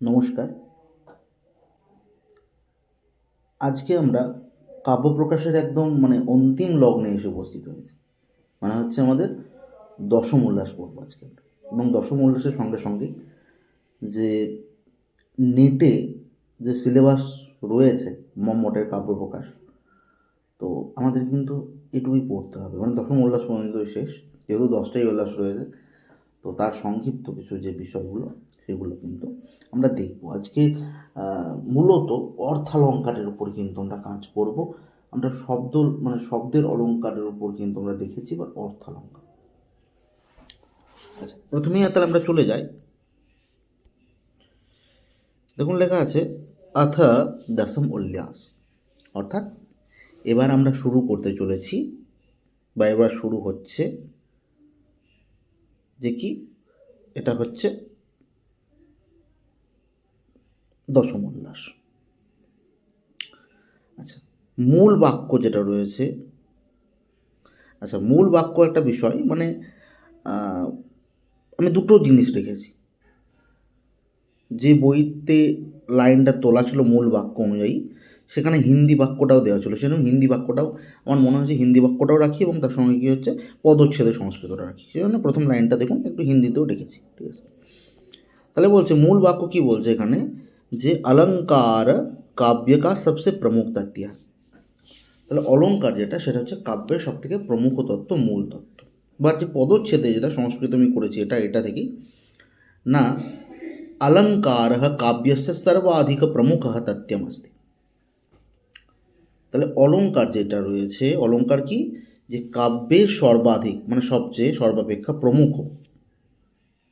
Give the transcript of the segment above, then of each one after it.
নমস্কার। আজকে আমরা কাব্যপ্রকাশের একদম অন্তিম লগ্নে এসে উপস্থিত হয়েছি। হচ্ছে আমাদের দশম উল্লাস পর্ব আজকে আমরা। এবং দশম উল্লাসের সঙ্গে সঙ্গে যে নেটে যে সিলেবাস রয়েছে মম্মটের কাব্যপ্রকাশ, তো আমাদের কিন্তু এটুকুই পড়তে হবে, দশম উল্লাস পর্যন্তই শেষ। যেহেতু 10টাই উল্লাস রয়েছে, তো তার সংক্ষিপ্ত কিছু যে বিষয়গুলো সেগুলো কিন্তু আমরা দেখব আজকে। মূলত অর্থালঙ্কারের উপর কিন্তু আমরা কাজ করব। আমরা শব্দের অলঙ্কারের উপর কিন্তু আমরা দেখেছি বা অর্থালঙ্কার। আচ্ছা, প্রথমেই তাহলে আমরা চলে যাই। দেখুন, লেখা আছে অথ দশম উল্লাস, অর্থাৎ এবার আমরা শুরু করতে চলেছি বা এবার শুরু হচ্ছে যে কি, এটা হচ্ছে দশম উল্লাস। আচ্ছা, মূল বাক্য যেটা রয়েছে, মূল বাক্য একটা বিষয়, আমি দুটো জিনিস রেখেছি। যে বইতে লাইনটা তোলা ছিল মূল বাক্য অনুযায়ী, সেখানে হিন্দি বাক্যটাও দেওয়া ছিল, সেজন্য হিন্দি বাক্যটাও আমার মনে হয়েছে হিন্দি বাক্যটাও রাখি এবং তার সঙ্গে কী হচ্ছে পদচ্ছেদে সংস্কৃতটা রাখি। সেজন্য প্রথম লাইনটা দেখুন একটু হিন্দিতেও রেখেছি, ঠিক আছে। তাহলে বলছে মূল বাক্য কি বলছে এখানে, যে অলঙ্কার কাব্য কা সবসে প্রমুখ তত্ত্ব। তাহলে অলঙ্কার যেটা, সেটা হচ্ছে কাব্যের সব থেকে প্রমুখ তত্ত্ব, মূল তত্ত্ব। বা যে পদচ্ছেদে যেটা সংস্কৃত আমি করেছি, এটা থেকেই না, অলঙ্কার কাব্যস্য সর্বাধিক প্রমুখ তথ্যম अस्ति। তাহলে অলঙ্কার যেটা রয়েছে, অলঙ্কার কি, যে কাব্যের সর্বাধিক সবচেয়ে সর্বাপেক্ষা প্রমুখ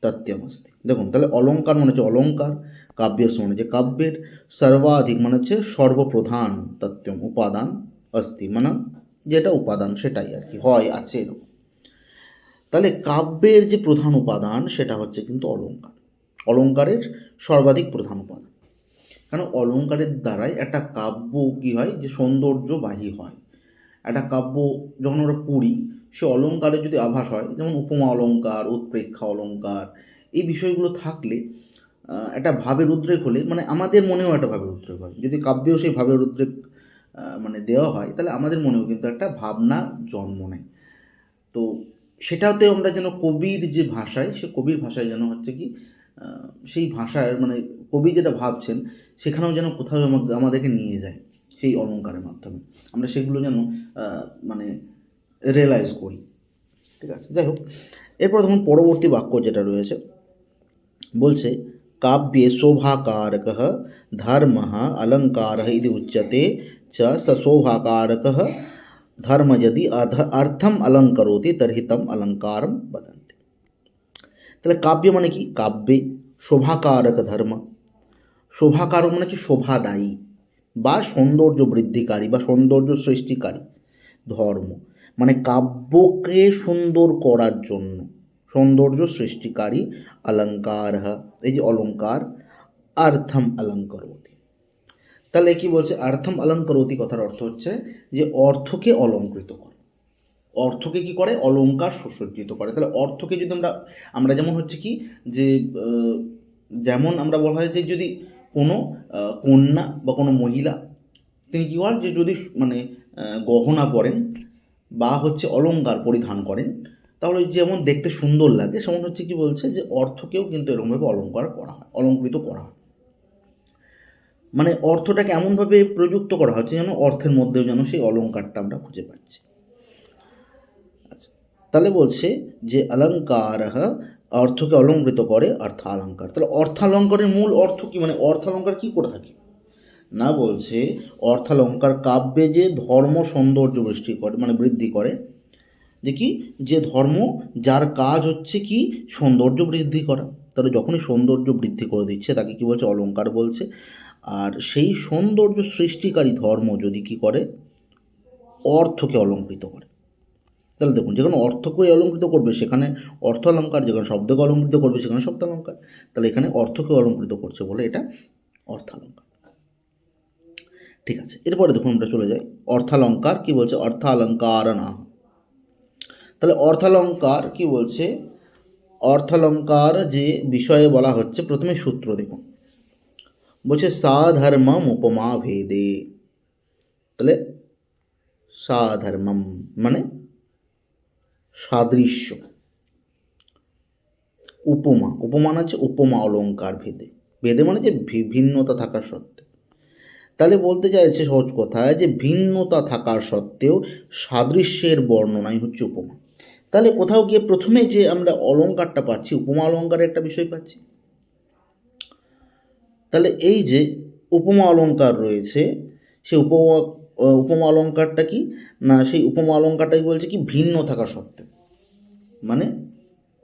তথ্যম अस्ति। দেখুন, তাহলে অলঙ্কার হচ্ছে অলঙ্কার, কাব্যস্য হচ্ছে কাব্যের, সর্বাধিক হচ্ছে সর্বপ্রধান, তথ্যম উপাদান, अस्ति যেটা উপাদান সেটাই আর কি হয়, আছে এরকম। তাহলে কাব্যের যে প্রধান উপাদান সেটা হচ্ছে কিন্তু অলঙ্কার, অলঙ্কারের সর্বাধিক প্রধান উপাদান। কারণ অলঙ্কারের দ্বারাই একটা কাব্য কী হয়, যে সৌন্দর্যবাহী হয়। একটা কাব্য যখন আমরা পড়ি, সে অলঙ্কারের যদি আভাস হয়, যেমন উপমা অলঙ্কার, উৎপ্রেক্ষা অলঙ্কার, এই বিষয়গুলো থাকলে একটা ভাবের উদ্রেক হলে আমাদের মনেও একটা ভাবের উদ্রেক হয়। যদি কাব্যেও সেই ভাবের উদ্রেক দেওয়া হয়, তাহলে আমাদের মনেও কিন্তু একটা ভাবনা জন্ম নেয়। তো সেটাতে আমরা যেন কবির যে ভাষায়, সে কবির ভাষায় যেন হচ্ছে কি, সেই ভাষার কবি যেটা ভাবছেন সেখানেও যেন কোথাও আমাদেরকে নিয়ে যায় সেই অলঙ্কারের মাধ্যমে, আমরা সেগুলো যেন রিয়েলাইজ করি, ঠিক আছে। যাই হোক, এরপর তখন পরবর্তী বাক্য যেটা রয়েছে বলছে, কাব্যে শোভাকারক ধর্ম অলঙ্কার ইতি উচ্যতে চ সশোভাকারক ধর্ম যদি অর্থম অলঙ্করোতি তর্হি তম অলঙ্কারম বদন্তি। তাহলে কাব্য কি, কাব্যে শোভাকারক ধর্ম, শোভাকারক হচ্ছে শোভাদায়ী বা সৌন্দর্য বৃদ্ধিকারী বা সৌন্দর্য সৃষ্টিকারী ধর্ম, কাব্যকে সুন্দর করার জন্য সৌন্দর্য সৃষ্টিকারী অলঙ্কার, এই যে অলঙ্কার, অর্থম অলঙ্করোতি। তাহলে কি বলছে, অর্থম অলঙ্করোতি কথার অর্থ হচ্ছে যে অর্থকে অলঙ্কৃত করে, অর্থকে কি করে, অলঙ্কার সুসজ্জিত করে। তাহলে অর্থকে যদি আমরা যেমন হচ্ছে কি, যে যেমন আমরা বলা হয় যে যদি কোনো কন্যা বা কোনো মহিলা, তিনি কী করেন, যে যদি গহনা পরেন বা হচ্ছে অলঙ্কার পরিধান করেন, তাহলে যেমন দেখতে সুন্দর লাগে, সেমন হচ্ছে কি বলছে, যে অর্থকেও কিন্তু এরকমভাবে অলঙ্কার করা হয়, অলঙ্কৃত করা হয়। অর্থটাকে এমনভাবে প্রযুক্ত করা হচ্ছে যেন অর্থের মধ্যেও যেন সেই অলঙ্কারটা আমরা খুঁজে পাচ্ছি। আচ্ছা, তাহলে বলছে যে অলঙ্কার অর্থকে অলঙ্কৃত করে, অর্থালঙ্কার। তাহলে অর্থালঙ্কারের মূল অর্থ কি, অর্থালঙ্কার কি করে থাকে না, বলছে অর্থালঙ্কার কাব্যে যে ধর্ম সৌন্দর্য বৃদ্ধি করে, যে কি, যে ধর্ম যার কাজ হচ্ছে কি সৌন্দর্য বৃদ্ধি করা। তাহলে যখনই সৌন্দর্য বৃদ্ধি করে দিচ্ছে তাকে কি বলছে, অলঙ্কার বলছে। আর সেই সৌন্দর্য সৃষ্টিকারী ধর্ম যদি কি করে, অর্থকে অলঙ্কৃত করে। তাহলে দেখুন, যেখানে অর্থকে অলঙ্কৃত করবে সেখানে অর্থ অলঙ্কার, যেখানে শব্দকে অলঙ্কৃত করবে সেখানে শব্দ অলঙ্কার। তাহলে এখানে অর্থকে অলঙ্কৃত করছে বলে এটা অর্থালঙ্কার, ঠিক আছে। এরপরে দেখুন আমরা চলে যাই, অর্থালঙ্কার কি বলছে, অর্থালঙ্কার না। তাহলে অর্থালঙ্কার কি বলছে, অর্থালঙ্কার যে বিষয়ে বলা হচ্ছে, প্রথমে সূত্র দেখুন, বলছে সাধর্মম উপমা ভেদে। তাহলে সাধর্মম মানে সাদৃশ্য, উপমা, উপমান হচ্ছে উপমা অলঙ্কার ভেদে, ভেদে মানে যে ভিন্নতা থাকার সত্ত্বেও। তাহলে বলতে চাইছে সহজ কথায় যে ভিন্নতা থাকার সত্ত্বেও সাদৃশ্যের বর্ণনাই হচ্ছে উপমা। তাহলে কোথাও গিয়ে প্রথমে যে আমরা অলঙ্কারটা পাচ্ছি, উপমা অলঙ্কারের একটা বিষয় পাচ্ছি। তাহলে এই যে উপমা অলঙ্কার রয়েছে, সেই উপমা অলঙ্কারটা কি না, সেই উপমা অলঙ্কারটাই বলছে কি ভিন্ন থাকার সত্ত্বেও, মানে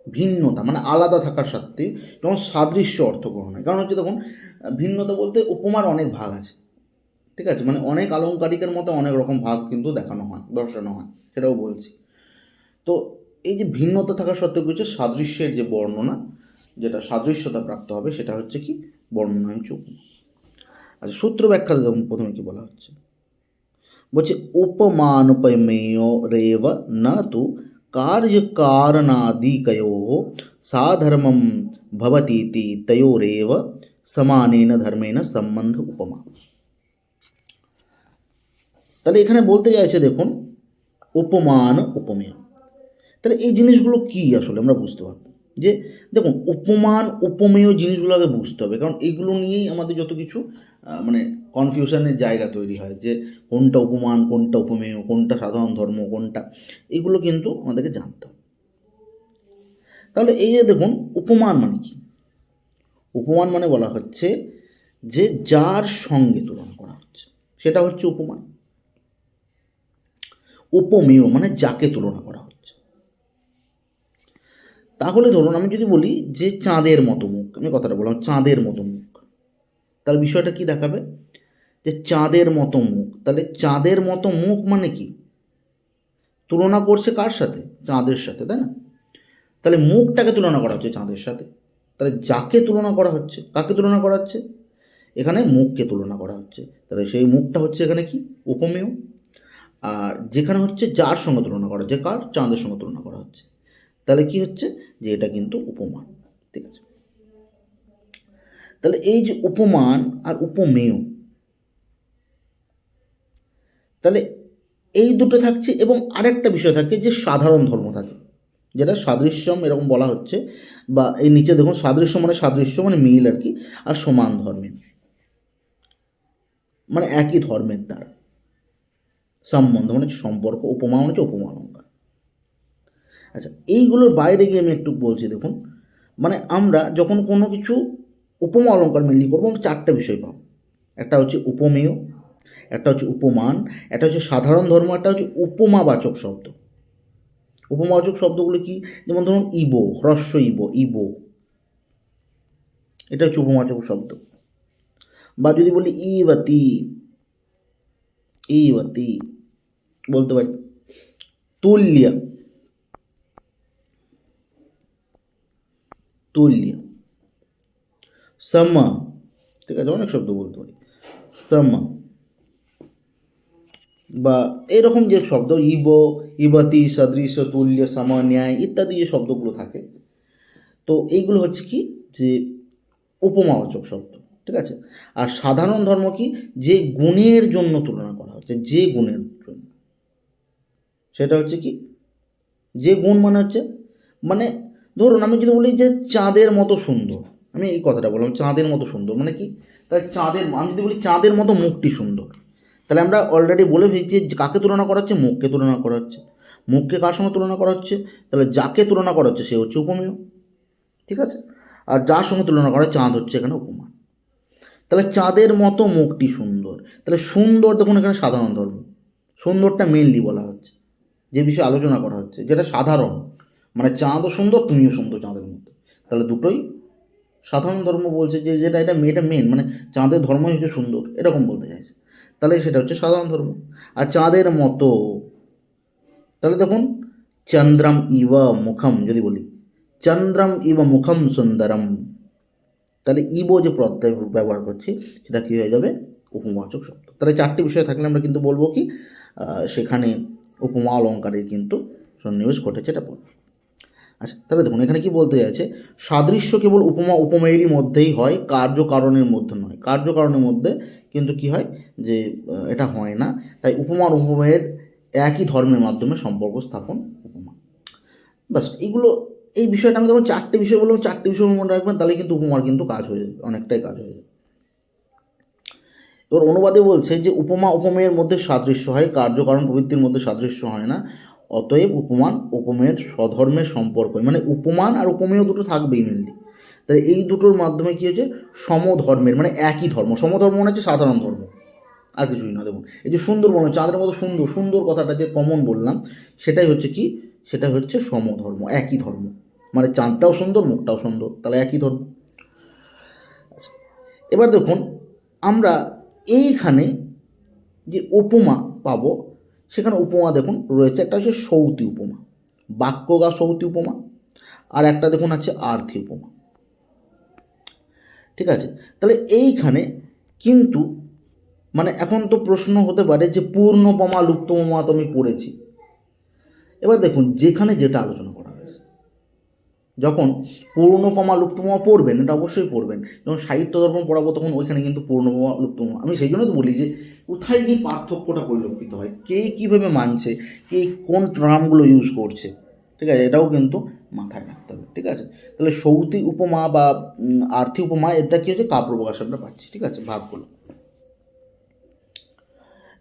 ভিন্নতা মানে আলাদা থাকার সত্ত্বে যেমন সাদৃশ্য অর্থ গ্রহণ হয়। কারণ হচ্ছে দেখুন, ভিন্নতা বলতে উপমার অনেক ভাগ আছে, ঠিক আছে, মানে অনেক আলংকারিকের মতো অনেক রকম ভাগ কিন্তু দেখানো হয়, দর্শানো হয়, সেটাও বলছি। তো এই যে ভিন্নতা থাকা সত্ত্বেও কিছু সাদৃশ্যের যে বর্ণনা, যেটা সাদৃশ্যতা প্রাপ্ত হবে, সেটা হচ্ছে কি বর্ণনা হচ্ছে উপমা। আচ্ছা, সূত্র ব্যাখ্যাতে যেমন প্রথমে কি বলা হচ্ছে, বলছে উপমানুপমেয় রেব না তু कार्य कारणादिकयोः साधर्मं भवतीति तयोरेव समानेन धर्मेण সম্বন্ধ উপমা। তাহলে এখানে বলতে চাইছে দেখুন উপমান উপমেয়। তাহলে এই জিনিসগুলো কি আসলে আমরা বুঝতে পারবো যে দেখুন উপমান উপমেয় জিনিসগুলো আগে বুঝতে হবে, কারণ এইগুলো নিয়েই আমাদের যত কিছু মানে কনফিউশনের জায়গা তৈরি হয়, যে কোনটা উপমান, কোনটা উপমেয়, কোনটা সাধারণ ধর্ম, কোনটা, এগুলো কিন্তু আমাদেরকে জানতে হবে। তাহলে এই যে দেখুন উপমান মানে কি, উপমান মানে বলা হচ্ছে যে যার সঙ্গে তুলনা করা হচ্ছে সেটা হচ্ছে উপমান। উপমেয় মানে যাকে তুলনা করা হচ্ছে। তাহলে ধরুন আমি যদি বলি যে চাঁদের মতো মুখ, আমি কথাটা বললাম চাঁদের মতো মুখ, তাহলে বিষয়টা কি দেখাবে যে চাঁদের মতো মুখ। তাহলে চাঁদের মতো মুখ মানে কি, তুলনা করছে কার সাথে, চাঁদের সাথে, তাই না? তাহলে মুখটাকে তুলনা করা হচ্ছে চাঁদের সাথে। তাহলে যাকে তুলনা করা হচ্ছে, কাকে তুলনা করা হচ্ছে, এখানে মুখকে তুলনা করা হচ্ছে। তাহলে সেই মুখটা হচ্ছে এখানে কি উপমেয়। আর যেখানে হচ্ছে যার সঙ্গে তুলনা করা হচ্ছে, কার, চাঁদের সঙ্গে তুলনা করা হচ্ছে, তাহলে কি হচ্ছে যে এটা কিন্তু উপমান, ঠিক আছে। তাহলে এই যে উপমান আর উপমেয়, তাহলে এই দুটো থাকছে, এবং আরেকটা বিষয় থাকে যে সাধারণ ধর্ম থাকে, যেটা সাদৃশ্যম এরকম বলা হচ্ছে, বা এই নিচে দেখুন সাদৃশ্য মানে মিল আর কি, আর সমান ধর্মের মানে একই ধর্মের দ্বারা সম্বন্ধ মানে সম্পর্ক, উপমা মানে হচ্ছে উপমা অলঙ্কার। আচ্ছা, এইগুলোর বাইরে গিয়ে আমি একটু বলছি দেখুন, মানে আমরা যখন কোনো কিছু উপমা অলঙ্কার মেনলি করবো, আমরা চারটে বিষয় পাবো। একটা হচ্ছে উপমেয়, একটা হচ্ছে উপমান, একটা হচ্ছে সাধারণ ধর্ম, একটা হচ্ছে উপমাবাচক শব্দ। উপমাবাচক শব্দগুলো কি, যেমন ধরুন ইবো, হ্রস্ব ইবো, ইবো, এটা হচ্ছে উপমাবাচক শব্দ। বা যদি বলি ইবতি, ইবতি বলতে পারি, তুল্য, তুল্য, সম, ঠিক আছে, অনেক শব্দ বলতে পারি, সম, বা এরকম যে শব্দ ইবো, ইবতি, সদৃশ, তুল্য, সম, ন্যায় ইত্যাদি যে শব্দগুলো থাকে, তো এইগুলো হচ্ছে কি যে উপমাবাচক শব্দ, ঠিক আছে। আর সাধারণ ধর্ম কি, যে গুণের জন্য তুলনা করা হচ্ছে, যে গুণের জন্য, সেটা হচ্ছে কি, যে গুণ মানে হচ্ছে, মানে ধরুন আমি যদি বলি যে চাঁদের মতো সুন্দর, আমি এই কথাটা বললাম চাঁদের মতো সুন্দর মানে কি, তাহলে চাঁদের, আমি যদি বলি চাঁদের মতো মুখটি সুন্দর, তাহলে আমরা অলরেডি বলে ফেলছি যে কাকে তুলনা করা হচ্ছে, মুখকে তুলনা করা হচ্ছে। মুখকে কার সঙ্গে তুলনা করা হচ্ছে, তাহলে যাকে তুলনা করা হচ্ছে সে হচ্ছে উপমেয়, ঠিক আছে। আর যার সঙ্গে তুলনা করা চাঁদ হচ্ছে এখানে উপমা। তাহলে চাঁদের মতো মুখটি সুন্দর, তাহলে সুন্দর দেখুন এখানে সাধারণ ধর্ম, সুন্দরটা মেনলি বলা হচ্ছে, যে বিষয়ে আলোচনা করা হচ্ছে যেটা সাধারণ, মানে চাঁদও সুন্দর তুমিও সুন্দর চাঁদের মতো, তাহলে দুটোই সাধারণ ধর্ম বলছে, যে যেটা এটা মেন, মানে চাঁদের ধর্মই হচ্ছে সুন্দর, এরকম বলতে চাইছে, তাহলে সেটা হচ্ছে সাধারণ ধর্ম। আর চাঁদের মতো, তাহলে দেখুন চন্দ্রম ইব মুখম, যদি বলি চন্দ্রম ইব মুখম সুন্দরম, তাহলে ইবো যে প্রত্যয় ব্যবহার করছি সেটা কী হয়ে যাবে, উপমাবাচক শব্দ। তাহলে চারটি বিষয় থাকলে আমরা কিন্তু বলবো কি সেখানে উপমা অলঙ্কারের কিন্তু সন্নিবেশ ঘটেছে, এটা বলবো। আচ্ছা, তাহলে দেখুন এখানে কি বলতে চাইছে, সাদৃশ্য কেবল উপমা উপমেয়েরই মধ্যেই হয়, কার্যকারণের মধ্যে নয়। কার্যকারণের মধ্যে কিন্তু কি হয় যে এটা হয় না। তাই উপমা আর উপমেয়ের একই ধর্মের মাধ্যমে সম্পর্ক স্থাপন উপমা। বাস এইগুলো, এই বিষয়টা আমি যখন 4টে বিষয় বললাম, 4টে বিষয় মনে রাখবেন, তাহলে কিন্তু উপমার কিন্তু কাজ হয়ে যাবে, অনেকটাই কাজ হয়ে যাবে। এবার অনুবাদে বলছে যে উপমা উপমেয়ের মধ্যে সাদৃশ্য হয়, কার্যকারণ প্রবৃত্তির মধ্যে সাদৃশ্য হয় না। অতএব উপমান উপমেয়ের স্বধর্মের সম্পর্ক, মানে উপমান আর উপমেয় দুটো থাকবেই মেনলি। তাহলে এই দুটোর মাধ্যমে কী হচ্ছে, সমধর্মের, মানে একই ধর্ম। সমধর্ম মানে হচ্ছে সাধারণ ধর্ম, আর কিছুই না। দেখুন এই যে সুন্দরবন, চাঁদের মতো সুন্দর, সুন্দর কথাটা যে কমন বললাম, সেটাই হচ্ছে কি, সেটা হচ্ছে সমধর্ম, একই ধর্ম। মানে চাঁদটাও সুন্দর, মুখটাও সুন্দর, তাহলে একই ধর্ম। আচ্ছা, এবার দেখুন আমরা এইখানে যে উপমা পাবো, সেখানে উপমা দেখুন রয়েছে, একটা হচ্ছে সৌতি উপমা, বাক্যগা সৌতি উপমা, আর একটা দেখুন আছে আর্থি উপমা। ঠিক আছে, তাহলে এইখানে কিন্তু মানে এখন তো প্রশ্ন হতে পারে যে পূর্ণপমা লুপ্তমা তো আমি পড়েছি। এবার দেখুন যেখানে যেটা আলোচনা করা হয়েছে, যখন পূর্ণপমা লুপ্তমা পড়বেন, এটা অবশ্যই পড়বেন, যখন সাহিত্য দর্পণ পড়াবো তখন ওইখানে কিন্তু পূর্ণপমা লুপ্তমা, আমি সেই জন্য তো বলি যে কোথায় গিয়ে পার্থক্যটা পরিলক্ষিত হয়, কে কীভাবে মানছে, কে কোন টার্মগুলো ইউজ করছে। ঠিক আছে, এটাও কিন্তু মাথায় রাখতে হবে। ঠিক আছে, তাহলে সৌতি উপমা বা আর্থি উপমা, এটা কী হচ্ছে, কাব্য প্রকাশনটা পাচ্ছি। ঠিক আছে, ভাগগুলো।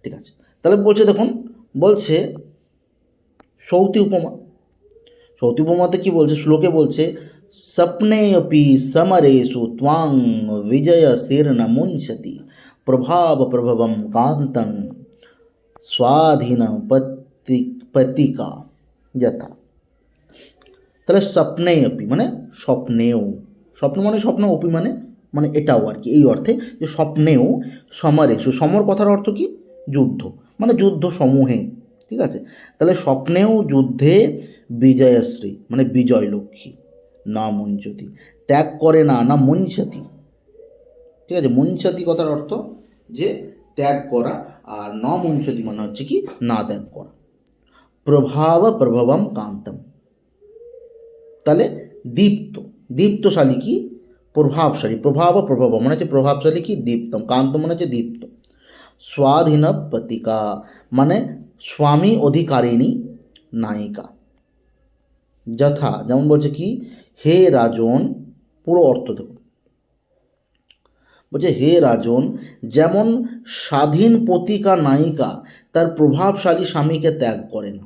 ঠিক আছে, তাহলে বলছে দেখুন, বলছে সৌতি উপমা। সৌতি উপমাতে কি বলছে, শ্লোকে বলছে স্বপ্নে অপি সমরেষু ত্বাং বিজয় শীর্ণ মুঞ্চতি প্রভাব প্রভবম কান্তং স্বাধীন পতিকা যথা। তাহলে স্বপ্নে অপি মানে স্বপ্নেও, স্বপ্ন মানে স্বপ্ন, অপি মানে মানে এটাও আর কি, এই অর্থে যে স্বপ্নেও সমরেষু, সমর কথার অর্থ কি, যুদ্ধ, মানে যুদ্ধ সমূহে। ঠিক আছে, তাহলে স্বপ্নেও যুদ্ধে বিজয়শ্রী মানে বিজয় লক্ষ্মী, না মুঞ্চতি ত্যাগ করে না, না মুঞ্চতি। ঠিক আছে, মুঞ্চতি কথার অর্থ যে ত্যাগ করা, আর ন মুঞ্চতি মানে হচ্ছে কি, না ত্যাগ করা। প্রভাব প্রভবম কান্তম, তাহলে দীপ্ত, দীপ্তশালী কি, প্রভাবশালী, প্রভাব প্রভাব মানে হচ্ছে প্রভাবশালী কি, দীপ্তম, কান্ত মানে হচ্ছে দীপ্ত। স্বাধীন পতিকা মানে স্বামী অধিকারিণী নায়িকা। যথা যেমন বলছে কি, হে রাজন, পুরো অর্থ দেখুন, বলছে হে রাজন, যেমন স্বাধীন পতিকা নায়িকা তার প্রভাবশালী স্বামীকে ত্যাগ করে না।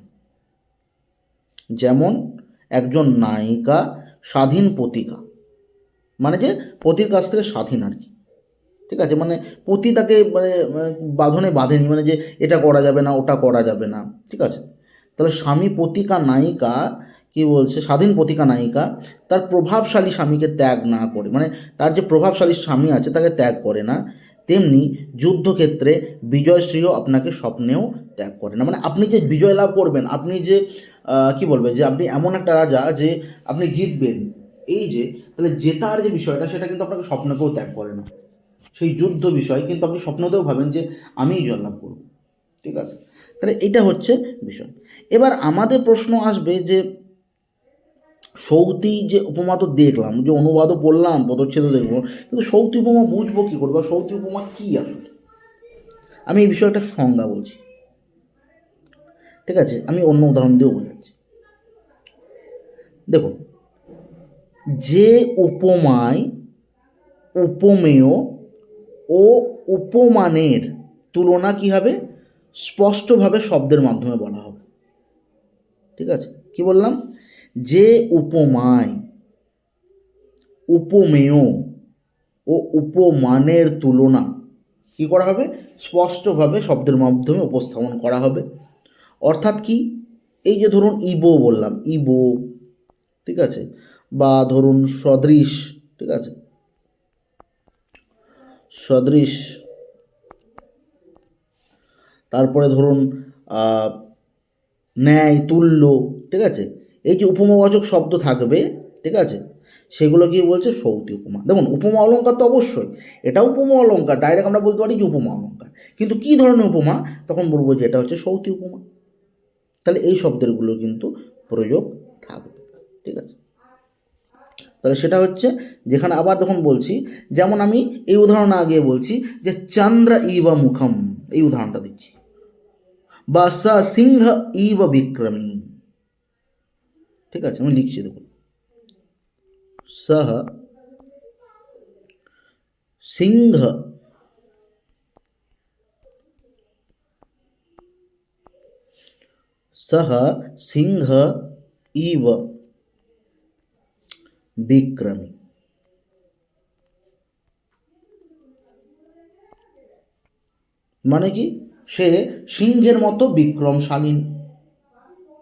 যেমন একজন নায়িকা স্বাধীন পতিকা, মানে যে পতির কাছ থেকে স্বাধীন আর কি। ঠিক আছে, মানে পতি তাকে মানে বাঁধনে বাঁধেনি, মানে যে এটা করা যাবে না, ওটা করা যাবে না। ঠিক আছে, তাহলে স্বামী পতিকা নায়িকা কি বলছে, স্বাধীন পতিকা নায়িকা তার প্রভাবশালী স্বামীকে ত্যাগ না করে, মানে তার যে প্রভাবশালী স্বামী আছে তাকে ত্যাগ করে না, তেমনি যুদ্ধক্ষেত্রে বিজয়শ্রীও আপনাকে স্বপ্নেও ত্যাগ করে না। মানে আপনি যে বিজয় লাভ করবেন, আপনি যে কি বলবে, যে আপনি এমন একটা রাজা যে আপনি জিতবেন, এই যে তাহলে জেতার যে বিষয়টা, সেটা কিন্তু আপনাকে স্বপ্নকেও ত্যাগ করে না। সেই যুদ্ধ বিষয় কিন্তু আপনি স্বপ্নতেও ভাবেন যে আমিই জয়লাভ করব। ঠিক আছে, তাহলে এটা হচ্ছে বিষয়। এবার আমাদের প্রশ্ন আসবে যে সৌতি যে উপমা তো দেখলাম, যে অনুবাদও পড়লাম, পদচ্ছেদও দেখবো, কিন্তু সৌতি উপমা বুঝবো কী করে, বা সৌতি উপমা কী আসলে। আমি এই বিষয়টা সংজ্ঞা বলছি। ঠিক আছে, আমি অন্য উদাহরণ দিয়েও বোঝাচ্ছি। দেখুন, যে উপমায় উপমেয় ও উপমানের তুলনা কী হবে, স্পষ্টভাবে শব্দের মাধ্যমে বলা হবে। ঠিক আছে, কি বললাম, যে উপমায় উপমেয় ও উপমানের তুলনা কী করা হবে, স্পষ্টভাবে শব্দের মাধ্যমে উপস্থাপন করা হবে। অর্থাৎ কি, এই যে ধরুন ইবো বললাম, ইবো, ঠিক আছে, বা ধরুন সদৃশ, ঠিক আছে, সদৃশ, তারপরে ধরুন ন্যায়, তুল্য। ঠিক আছে, এই যে উপমাবাচক শব্দ থাকবে, ঠিক আছে, সেগুলো কি বলছে, সৌতি উপমা। দেখুন উপমা অলঙ্কার তো অবশ্যই, এটা উপমা অলঙ্কার, ডাইরেক্ট আমরা বলতে পারি যে উপমা অলঙ্কার, কিন্তু কী ধরনের উপমা, তখন বলবো যে এটা হচ্ছে সৌতি উপমা। তাহলে এই শব্দগুলো কিন্তু প্রয়োগ থাকবে। ঠিক আছে, তাহলে সেটা হচ্ছে যেখানে আবার তখন বলছি, যেমন আমি এই উদাহরণ আগে বলছি যে চন্দ্র ইব মুখম, এই উদাহরণটা দিচ্ছি, বা স সিংহ ইব বিক্রমী। ঠিক আছে, আমি লিখছি দেখুন, সহ সিংহ সহ সিংহ ইব বিক্রমী। মানে কি, সে সিংহের মতো বিক্রমশালী,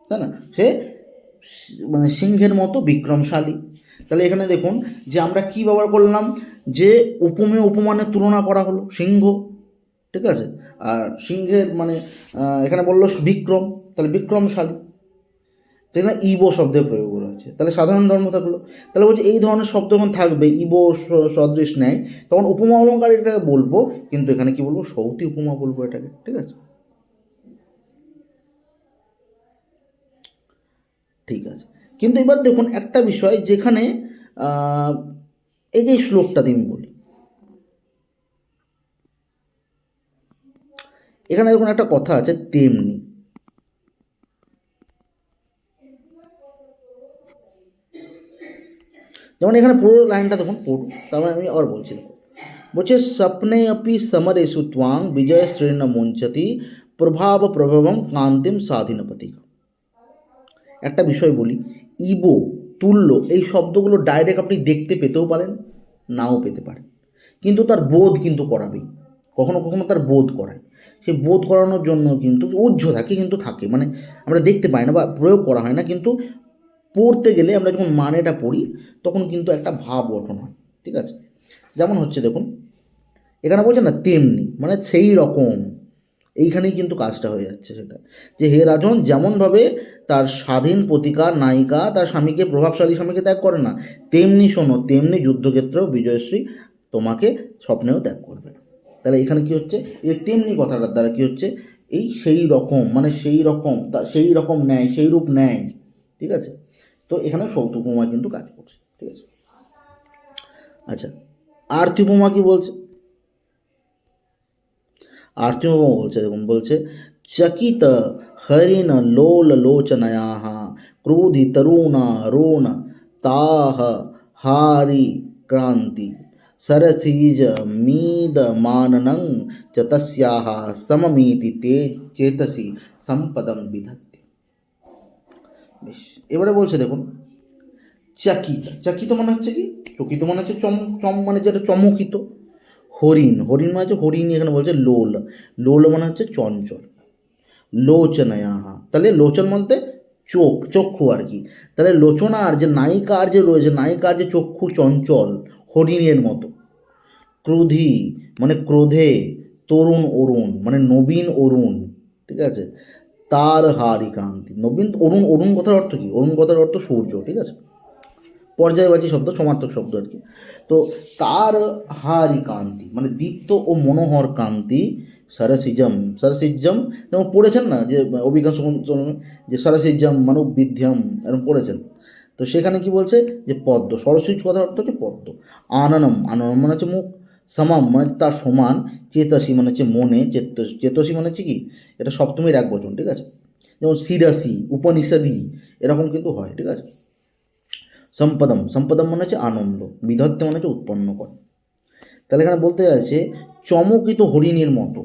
তাই না, সে মানে সিংহের মতো বিক্রমশালী। তাহলে এখানে দেখুন যে আমরা কি ব্যবহার করলাম, যে উপমেয় উপমানের তুলনা করা হলো সিংহ, ঠিক আছে, আর সিংহের মানে এখানে বললো বিক্রম, তাহলে বিক্রমশালী, সেখানে ইবো শব্দের প্রয়োগ করা হয়েছে, তাহলে সাধারণ ধর্ম থাকলো। তাহলে বলছে এই ধরনের শব্দ যখন থাকবে ইবো সদৃশ নেয়, তখন উপমা অলঙ্কার এটাকে বলবো, কিন্তু এখানে কি বলবো, সৌতি উপমা বলবো এটাকে। ঠিক আছে, ঠিক আছে। কিন্তু এবার দেখুন একটা বিষয়, যেখানে এই যে শ্লোকটা আমি বলি, এখানে দেখুন একটা কথা আছে তেমনি, যেমন এখানে পুরো লাইনটা দেখুন পড়ুন, তারপরে আমি আবার বলছি দেখুন, বলছে স্বপ্নে অপি সমরেষু ত্বাং বিজয় শ্রেণ মুঞ্চতি প্রভাব প্রভবম কান্তিম স্বাধীনপতি। একটা বিষয় বলি, ইবো, তুল্য, এই শব্দগুলো ডাইরেক্ট আপনি দেখতে পেতেও পারেন, নাও পেতে পারেন, কিন্তু তার বোধ কিন্তু করাবেই, কখনো কখনো তার বোধ করায়। সেই বোধ করানোর জন্য কিন্তু উজ্জ্ব থাকে, কিন্তু থাকে, মানে আমরা দেখতে পাই না বা প্রয়োগ করা হয় না, কিন্তু পড়তে গেলে আমরা যখন মানেটা পড়ি তখন কিন্তু একটা ভাব গঠন হয়। ঠিক আছে, যেমন হচ্ছে দেখুন এখানে বলছে না তেমনি, মানে সেই রকম, এইখানেই কিন্তু কাজটা হয়ে যাচ্ছে, সেটা যে হে রাজন যেমনভাবে তার স্বাধীন প্রতিকার নায়িকা তার স্বামীকে, প্রভাবশালী স্বামীকে ত্যাগ করে না, তেমনি শোনো, তেমনি যুদ্ধক্ষেত্রেও বিজয়শ্রী তোমাকে স্বপ্নেও ত্যাগ করবে না। তাহলে এখানে কি হচ্ছে, এই তেমনি কথাটার দ্বারা কি হচ্ছে, এই সেই রকম, মানে সেই রকম, সেই রকম ন্যায়, সেই রূপ ন্যায়। ঠিক আছে, তো এখানে সৌত উপমা কিন্তু কাজ করছে। ঠিক আছে, আচ্ছা, আরতি উপমা কি বলছে, आरती में वो बोलছে দেখুন, বলছে চকিত হরিণ লোল লোচনয়াহ ক্রোধি তরুণা রোণ তাহ হারি ক্রান্তি सरसीज मीद माननं च तस्याः सममीति ते चेतसि সম্পদং বিধত্তে। বেশ, এবারে বলছে দেখুন চকিত, চকিত মানে হচ্ছে কি, চকিত মানে হচ্ছে মানে যেটা চমকিত। হরিণ, হরিণ মানে হচ্ছে হরিণী, এখানে বলছে লোল, লোল মানে হচ্ছে চঞ্চল। লোচনয়াহা, তাহলে লোচন বলতে চোখ, চক্ষু আর কি, তাহলে লোচনার যে নায়িকার যে রয়েছে, নায়িকার যে চক্ষু চঞ্চল হরিণের মতো। ক্রোধী মানে ক্রোধে, তরুণ অরুণ মানে নবীন অরুণ। ঠিক আছে, তার হারি ক্রান্তি, নবীন অরুণ, অরুণ কথার অর্থ কি, অরুণ কথার অর্থ সূর্য। ঠিক আছে, পর্যায়বাচী শব্দ, সমার্থক শব্দ আর কি। তো তার হারি কান্তি মানে দীপ্ত ও মনোহর কান্তি, সরসিজম, সরসিজম যেমন পড়েছেন না যে অভিজ্ঞান যে সরসিজম মানব বিদ্যম, এরকম পড়েছেন। তো সেখানে কি বলছে যে পদ্ম, সরসিজ কথার অর্থ হচ্ছে পদ্ম। আননম, আননম মানে হচ্ছে মুখ, সমাম মানে তার সমান, চেতসী মানে হচ্ছে মনে, চেতসী মানে হচ্ছে কি, এটা সপ্তমীর এক বচন। ঠিক আছে, যেমন শিরাসি, উপনিষদী, এরকম কিন্তু হয়। ঠিক আছে, সম্পদম, সম্পদম মানে হচ্ছে আনন্দ, বিধত্তে মানে হচ্ছে উৎপন্ন করে। তাহলে এখানে বলতে চাইছে চমকিত হরিণীর মতো,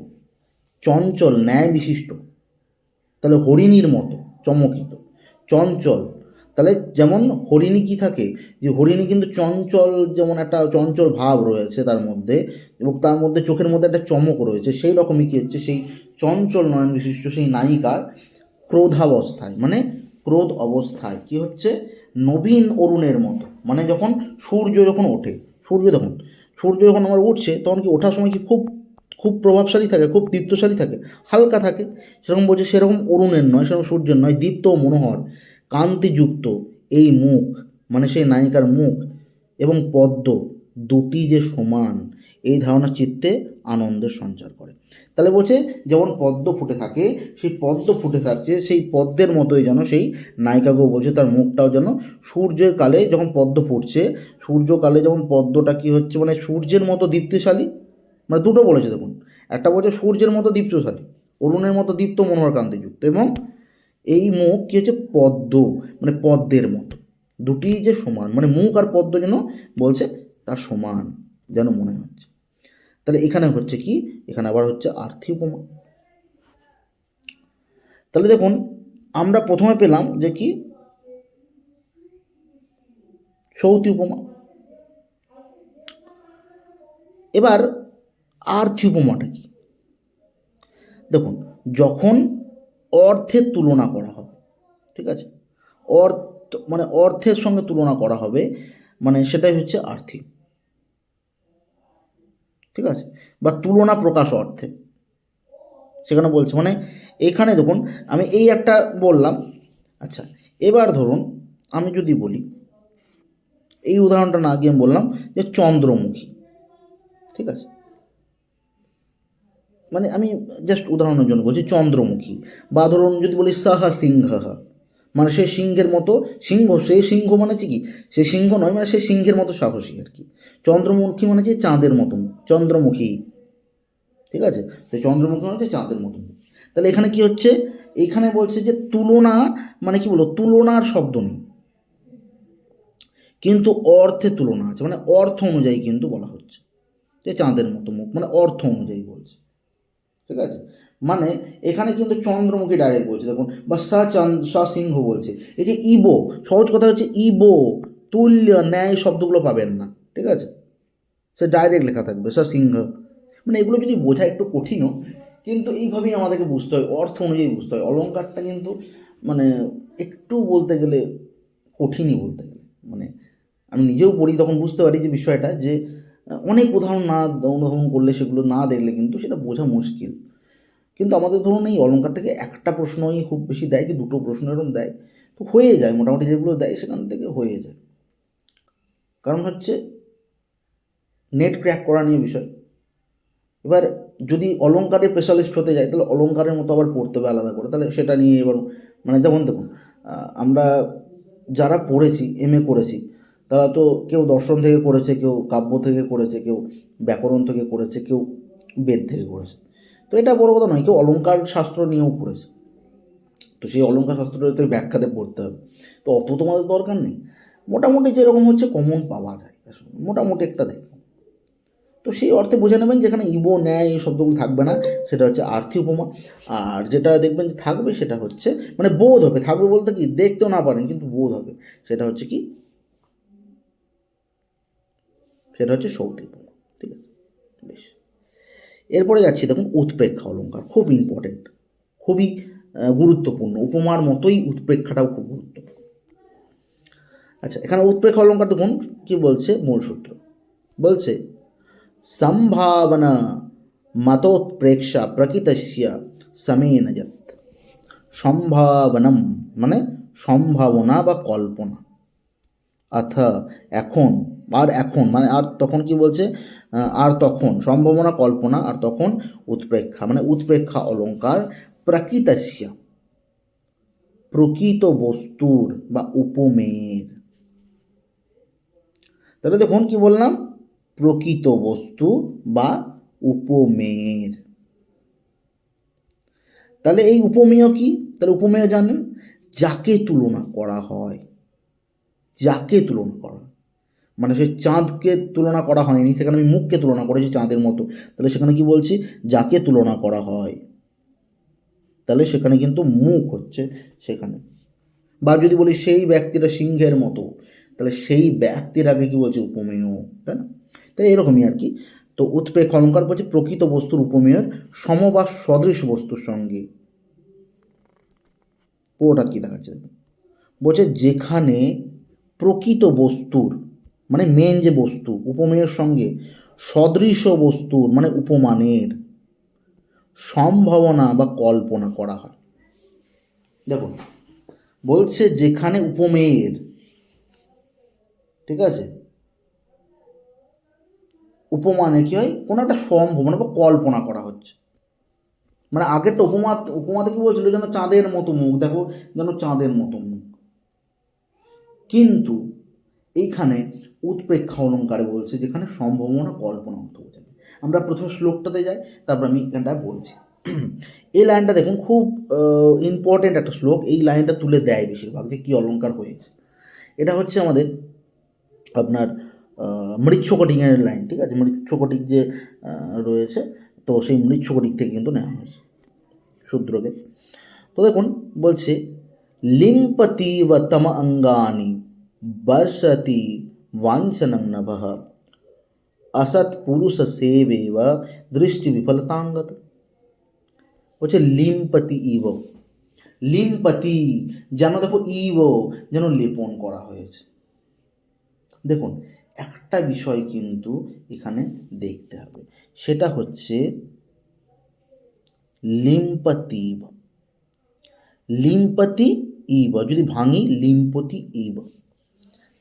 চঞ্চল ন্যায় বিশিষ্ট, তাহলে হরিণীর মতো চমকিত, চঞ্চল, তাহলে যেমন হরিণী কি থাকে, যে হরিণী কিন্তু চঞ্চল, যেমন একটা চঞ্চল ভাব রয়েছে তার মধ্যে, এবং তার মধ্যে চোখের মধ্যে একটা চমক রয়েছে, সেই রকমই কি হচ্ছে, সেই চঞ্চল নয়ন বিশিষ্ট সেই নায়িকার ক্রোধাবস্থায়, মানে ক্রোধ অবস্থায় কি হচ্ছে, নবীন অরুণের মতো, মানে যখন সূর্য যখন ওঠে, সূর্য যখন আমার উঠছে, তখন কি ওঠার সময় কি খুব খুব প্রভাবশালী থাকে, খুব দীপ্তশালী থাকে, হালকা থাকে, সেরকম বলছে, সেরকম অরুণের নয়, সেরকম সূর্যের নয়, দীপ্ত ও মনোহর কান্তিযুক্ত এই মুখ, মানে সেই নায়িকার মুখ এবং পদ্ম দুটি যে সমান, এই ধারণা চিত্তে আনন্দের সঞ্চার করে। তাহলে বলছে যেমন পদ্ম ফুটে থাকে, সেই পদ্ম ফুটে থাকছে সেই পদ্মের মতোই যেন সেই নায়িকাকেও বলছে তার মুখটাও যেন সূর্যের কালে যখন পদ্ম ফুটছে, সূর্যকালে যেমন পদ্মটা কী হচ্ছে মানে সূর্যের মতো দীপ্তিশালী, মানে দুটো বলেছে দেখুন, একটা বলছে সূর্যের মতো দীপ্তশালী, অরুণের মতো দীপ্ত মনোহর কান্তিযুক্ত, এবং এই মুখ কী হচ্ছে পদ্ম মানে পদ্মের মতো, দুটি যে সমান মানে মুখ আর পদ্ম যেন বলছে তার সমান যেন মনে হচ্ছে। তাহলে এখানে হচ্ছে কি, এখানে আবার হচ্ছে আর্থি উপমা। তাহলে দেখুন আমরা প্রথমে পেলাম যে কি সৌতি উপমা, এবার আর্থি উপমাটা কি দেখুন, যখন অর্থের তুলনা করা হবে, ঠিক আছে, অর্থ মানে অর্থের সঙ্গে তুলনা করা হবে, মানে সেটাই হচ্ছে আর্থি, ঠিক আছে, বা তুলনা প্রকাশ অর্থে সেখানে বলছে, মানে এখানে দেখুন আমি এই একটা বললাম। আচ্ছা, এবার ধরুন আমি যদি বলি, এই উদাহরণটা না গিয়ে আমি বললাম যে চন্দ্রমুখী, ঠিক আছে, মানে আমি জাস্ট উদাহরণের জন্য বলছি চন্দ্রমুখী, বা ধরুন যদি বলি সাহা সিংহ, মানে সে সিংহের মতো, সিংহ সেই সিংহ মানে হচ্ছে কি, সে সিংহ নয় মানে সে সিংহের মতো সাহসী আর কি। চন্দ্রমুখী মানে হচ্ছে চাঁদের মতো মুখ, চন্দ্রমুখী, ঠিক আছে, তো চন্দ্রমুখী মানে হচ্ছে চাঁদের মতো মুখ। তাহলে এখানে কি হচ্ছে, এখানে বলছে যে তুলনা, মানে কি বলবো, তুলনার শব্দ নেই কিন্তু অর্থে তুলনা আছে, মানে অর্থ অনুযায়ী কিন্তু বলা হচ্ছে যে চাঁদের মতো মুখ, মানে অর্থ অনুযায়ী বলছে, ঠিক আছে, মানে এখানে কিন্তু চন্দ্রমুখী ডাইরেক্ট বলছে দেখুন, বা সিংহ বলছে, এই যে ইবো, সহজ কথা হচ্ছে ইবো, তুল্য, ন্যায় শব্দগুলো পাবেন না, ঠিক আছে, সে ডাইরেক্ট লেখা থাকবে সিংহ, মানে এগুলো যদি বোঝা একটু কঠিনও, কিন্তু এইভাবেই আমাদেরকে বুঝতে হয়, অর্থ অনুযায়ী বুঝতে হয়। অলংকারটা কিন্তু মানে একটু বলতে গেলে কঠিনই বলতে গেলে, মানে আমি নিজেও পড়ি তখন বুঝতে পারি যে বিষয়টা, যে অনেক উদাহরণ না অনুধাবন করলে, সেগুলো না দেখলে কিন্তু সেটা বোঝা মুশকিল। কিন্তু আমাদের ধরুন এই অলংকার থেকে একটা প্রশ্নই খুব বেশি দেয়, কি দুটো প্রশ্ন এরকম দেয়, তো হয়ে যায় মোটামুটি, যেগুলো দেয় সেখান থেকে হয়ে যায়, কারণ হচ্ছে নেট ক্র্যাক করা নিয়ে বিষয়। এবার যদি অলংকারের স্পেশালিস্ট হতে যায় তাহলে অলংকারের মতো আবার পড়তে হবে আলাদা করে, তাহলে সেটা নিয়ে এবার মানে যেমন দেখুন আমরা যারা পড়েছি, এমএ করেছি, তারা তো কেউ দর্শন থেকে করেছে, কেউ কাব্য থেকে করেছে, কেউ ব্যাকরণ থেকে করেছে, কেউ বেদ থেকে করেছে, তো এটা বড় কথা নয়, কেউ অলংকার শাস্ত্র নিয়েও পড়েছে, তো সেই অলংকার শাস্ত্রটা ব্যাখ্যাতে পড়তে হবে, তো অত তোমাদের দরকার নেই, মোটামুটি যেরকম হচ্ছে কমন পাওয়া যায় আসলে মোটামুটি একটা দেখো, তো সেই অর্থে বুঝে নেবেন যেখানে ইবো, ন্যায় এই শব্দগুলো থাকবে না, সেটা হচ্ছে আর্থি উপমা। আর যেটা দেখবেন যে থাকবে সেটা হচ্ছে মানে বোধ হবে, থাকবে বলতে কি দেখতেও না পারেন কিন্তু বোধ হবে, সেটা হচ্ছে কি, সেটা হচ্ছে সৌতি উপমা, ঠিক আছে, বেশ। এরপরে যাচ্ছি দেখুন উৎপ্রেক্ষা অলঙ্কার, খুব ইম্পর্টেন্ট, খুবই গুরুত্বপূর্ণ, উপমার মতোই উৎপ্রেক্ষাটাও খুব গুরুত্বপূর্ণ। আচ্ছা, এখানে উৎপ্রেক্ষা অলঙ্কার দেখুন কি বলছে, মূল সূত্র বলছে সম্ভাবনা मतोत्प्रेक्षा प्रकृतस्य समेन यत्, সম্ভাবনম মানে সম্ভাবনা বা কল্পনা, অথ এখন, আর এখন মানে আর তখন কি বলছে, আর তখন সম্ভাবনা কল্পনা, আর তখন উৎপ্রেক্ষা মানে উৎপ্রেক্ষা অলঙ্কার, প্রকৃতস্য প্রকৃত বস্তুর বা উপমেয়ের, তাহলে দেখুন কি বললাম, প্রকৃত বস্তু বা উপমেয়ের, তাহলে এই উপমেয় কি, তাহলে উপমেয় জানেন, যাকে তুলনা করা হয়, যাকে তুলনা করা হয়, মানে সে চাঁদকে তুলনা করা হয়নি, সেখানে আমি মুখকে তুলনা করেছি চাঁদের মতো, তাহলে সেখানে কি বলছি, যাকে তুলনা করা হয়, তাহলে সেখানে কিন্তু মুখ হচ্ছে সেখানে, বা যদি বলি সেই ব্যক্তিটা সিংহের মতো, তাহলে সেই ব্যক্তির আগে কি বলছে, উপমেয়, তাই না, তাই এরকমই আর কি। তো উৎপ্রেক্ষ অলঙ্কার বলছে প্রকৃত বস্তুর উপমেয়ের সম বা সদৃশ বস্তুর সঙ্গে, পুরোটা কী দেখাচ্ছে বলছে, যেখানে প্রকৃত বস্তুর মানে মেন যে বস্তু উপমেয়ের সঙ্গে সদৃশ বস্তুর মানে উপমানের সম্ভাবনা বা কল্পনা করা হয়। দেখুন বলছে যেখানে উপমেয়ের, ঠিক আছে, উপমানে কি হয়, কোনো একটা সম্ভাবনা বা কল্পনা করা হচ্ছে, মানে আগেরটা উপমাতে কি বলছিল, যেন চাঁদের মতো মুখ, দেখো যেন চাঁদের মতো মুখ, কিন্তু এইখানে উৎপ্রেক্ষা অলঙ্কারে বলছে যেখানে সম্ভাবনা কল্পনা অর্থ বোঝাবে। আমরা প্রথম শ্লোকটাতে যাই, তারপর আমি এখানটা বলছি। এই লাইনটা দেখুন, খুব ইম্পর্টেন্ট একটা শ্লোক। এই লাইনটা তুলে দেয় বেশিরভাগ যে কী অলঙ্কার হয়েছে। এটা হচ্ছে আমাদের আপনার মৃচ্ছকটিকের লাইন, ঠিক আছে? মৃচ্ছকটিক যে রয়েছে, তো সেই মৃচ্ছকটিক থেকে কিন্তু নেওয়া হয়েছে শূদ্রকে। তো দেখুন বলছে, লিম্পতি व तम अंगानि वर्षति वांछनं नभः असत पुरुष सेवेव दृष्टि विफलतांगत। বলছে লিম্পতি ইব, লিম্পতি যেন দেখো, ইব যেন লেপন করা হয়েছে। দেখুন একটা বিষয় কিন্তু এখানে দেখতে হবে, সেটা হচ্ছে লিম্পতিব, লিম্পতি ইব, যদি ভাঙি লিম্পতি ইব,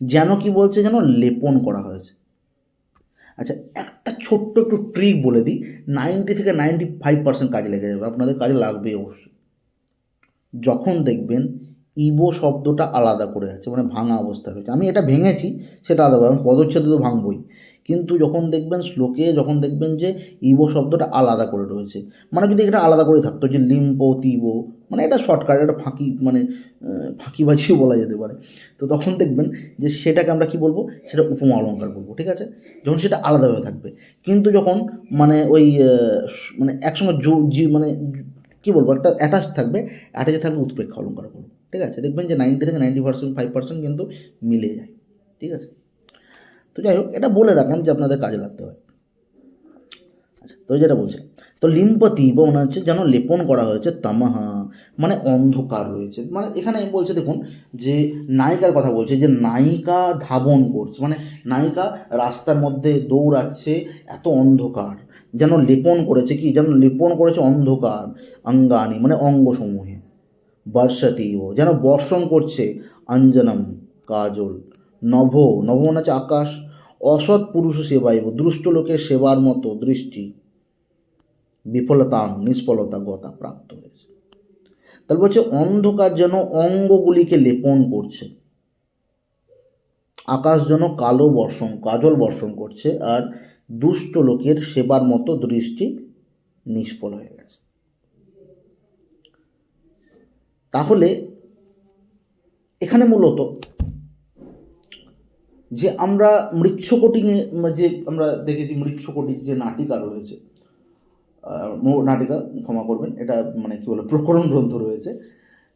যেন কি বলছে, যেন লেপন করা হয়েছে। আচ্ছা, একটা ছোট্ট একটু ট্রিক বলে দিই, 90 থেকে 95% কাজে লেগে যাবে, আপনাদের কাজে লাগবে অবশ্যই। যখন দেখবেন ইবো শব্দটা আলাদা করে আছে, মানে ভাঙা অবস্থা রয়েছে, আমি এটা ভেঙেছি সেটা আলাদা, আমি পদচ্ছেদে তো ভাঙবই, কিন্তু যখন দেখবেন শ্লোকে, যখন দেখবেন যে ইবো শব্দটা আলাদা করে রয়েছে, মানে যদি এটা আলাদা করে থাকতো যে লিম্পো তিবো, মানে এটা শর্টকাট, এটা ফাঁকি, মানে ফাঁকিবাজিও বলা যেতে পারে, তো তখন দেখবেন যে সেটাকে আমরা কি বলবো, সেটা উপমা অলঙ্কার বলবো, ঠিক আছে? যখন সেটা আলাদাভাবে থাকবে। কিন্তু যখন মানে ওই মানে একসঙ্গে মানে কী বলবো, একটা অ্যাটাচ থাকবে, অ্যাটাচে থাকবে উৎপ্রেক্ষা অলঙ্কার বলবো, ঠিক আছে? দেখবেন যে 90 থেকে 95% কিন্তু মিলে যায়, ঠিক আছে? তো যাই হোক, এটা বলে রাখলাম যে আপনাদের কাজে লাগতে হয়। আচ্ছা, তো যেটা বলছে, তো লিম্পতি মনে হচ্ছে যেন লেপন করা হয়েছে, তামাহা মানে অন্ধকার রয়েছে, মানে এখানে বলছে দেখুন যে নায়িকার কথা বলছে, যে নায়িকা ধাবন করছে, মানে নায়িকা রাস্তার মধ্যে দৌড়াচ্ছে, এত অন্ধকার, যেন লেপন করেছে, কি যেন লেপন করেছে অন্ধকার, অঙ্গানি মানে অঙ্গসমূহে, বর্ষাতিব যেন বর্ষণ করছে, অঞ্জনম কাজল, নভ, নভ মানে হচ্ছে আকাশ, অসৎ পুরুষ সেবাইব দুষ্ট লোকের সেবার মতো দৃষ্টি, বিফলতা নিষ্ফলতা গতা প্রাপ্ত হয়েছে। তাহলে বলছে অন্ধকার যেন অঙ্গগুলিকে লেপন করছে, আকাশ যেন কাজল বর্ষণ করছে, আর দুষ্ট লোকের সেবার মতো দৃষ্টি নিষ্ফল হয়ে গেছে। তাহলে এখানে মূলত যে আমরা মৃচ্ছকটিকে, যে আমরা দেখেছি মৃচ্ছকটিক যে নাটিকা রয়েছে, নাটিকা ক্ষমা করবেন, এটা মানে কী বলে প্রকরণ গ্রন্থ রয়েছে,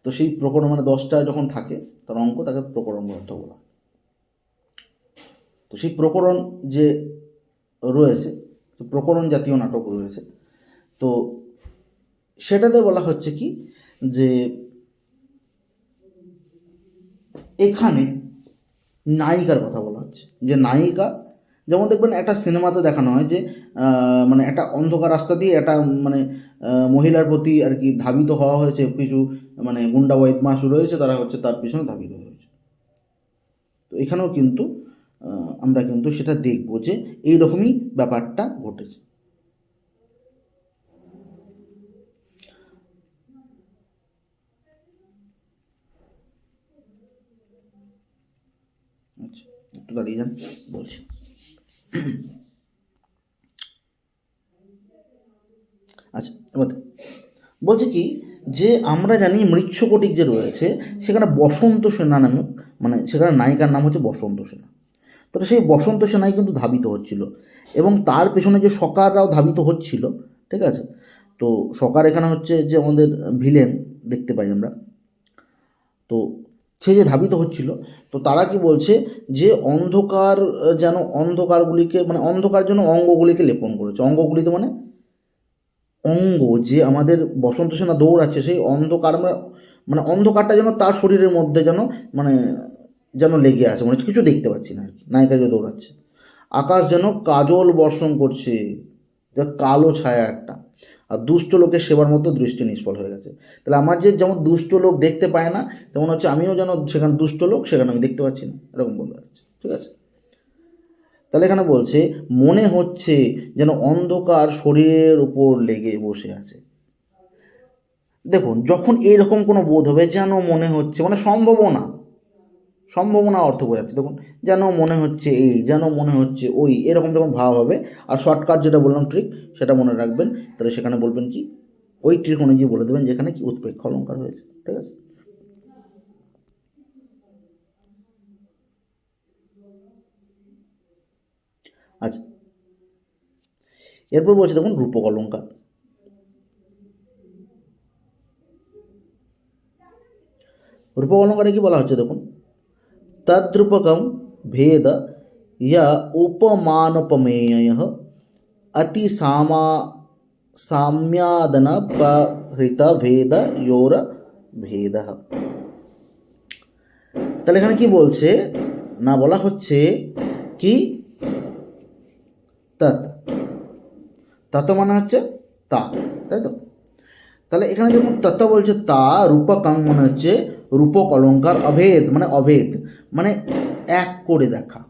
তো সেই প্রকরণ মানে 10টা যখন থাকে তার অঙ্ক, তাকে প্রকরণ গ্রন্থ বলা। তো সেই প্রকরণ যে রয়েছে, প্রকরণ জাতীয় নাটক রয়েছে, তো সেটাতে বলা হচ্ছে কি, যে এখানে নায়িকার কথা বলা হচ্ছে, যে নায়িকা, যেমন দেখবেন একটা সিনেমাতে দেখানো হয় যে মানে একটা অন্ধকার রাস্তা দিয়ে একটা মানে মহিলার প্রতি আর কি ধাবিত হওয়া হয়েছে, কিছু মানে গুন্ডা বদমাশ রয়েছে, তারা হচ্ছে তার পিছনে ধাবিত হয়েছে। তো এখানেও কিন্তু আমরা কিন্তু সেটা দেখব যে এইরকমই ব্যাপারটা ঘটেছে। আচ্ছা, একটু দাঁড়িয়ে যান, বলছি। আচ্ছা, এবার বলছে কি, যে আমরা জানি মৃচ্ছকটিক যে রয়েছে সেখানে বসন্ত সেনা নামে, মানে সেখানে নায়িকার নাম হচ্ছে বসন্ত সেনা। তো সেই বসন্ত সেনাই কিন্তু ধাবিত হচ্ছিল, এবং তার পেছনে যে সকাররাও ধাবিত হচ্ছিল, ঠিক আছে? তো সকার এখানে হচ্ছে যে আমাদের ভিলেন দেখতে পাই আমরা। তো সে যে ধাবিত হচ্ছিল, তো তারা কি বলছে যে অন্ধকার যেন অন্ধকারগুলিকে, মানে অন্ধকার যেন অঙ্গগুলিকে লেপন করেছে, অঙ্গগুলিতে মানে অঙ্গ, যে আমাদের বসন্ত সেনা দৌড়াচ্ছে সেই অন্ধকার, মানে অন্ধকারটা যেন তার শরীরের মধ্যে যেন মানে যেন লেগে আছে, মানে কিছু দেখতে পাচ্ছি না আর কি, নায়িকা যে দৌড়াচ্ছে। আকাশ যেন কাজল বর্ষণ করছে, যা কালো ছায়া একটা, আর দুষ্ট লোকের সেবার মতো দৃষ্টি নিষ্ফল হয়ে গেছে। তাহলে আমার যে যেমন দুষ্ট লোক দেখতে পায় না, তেমন হচ্ছে আমিও যেন সেখানে দুষ্ট লোক, সেখানে আমি দেখতে পাচ্ছি না, এরকম বলতে পারছি, ঠিক আছে? তাহলে এখানে বলছে মনে হচ্ছে যেন অন্ধকার শরীরের উপর লেগে বসে আছে, দেখুন, যখন এইরকম কোনো বোধ হবে যেন মনে হচ্ছে, মানে সম্ভাবনা, সম্ভাবনা অর্থ বোঝাচ্ছে। দেখুন, যেন মনে হচ্ছে এই, যেন মনে হচ্ছে ওই, এরকম যখন ভাব হবে, আর শর্টকাট যেটা বললাম ট্রিক সেটা মনে রাখবেন, তাহলে সেখানে বলবেন কি, ওই ট্রিক অনুযায়ী বলে দেবেন যেখানে কি উৎপ্রেক্ষ অলঙ্কার হয়েছে। ঠিক আছে। আচ্ছা, এরপর বলছে দেখুন রূপক অলঙ্কার। রূপক অলঙ্কারে কি বলা হচ্ছে দেখুন, तद्रूपकं भेद य उपमानोपमेयः अति साम्यादनपहृत भेद योर भेदः। তাহলে এখানে কি বলছে না, বলা হচ্ছে কি তৎ, তত মানে হচ্ছে তা, তাই তো। তাহলে এখানে যখন তত্ত্ব বলছে তা, রূপকাং মানে হচ্ছে রূপক অলঙ্কার, অভেদ মানে অভেদ, মানে এক করে দেখা।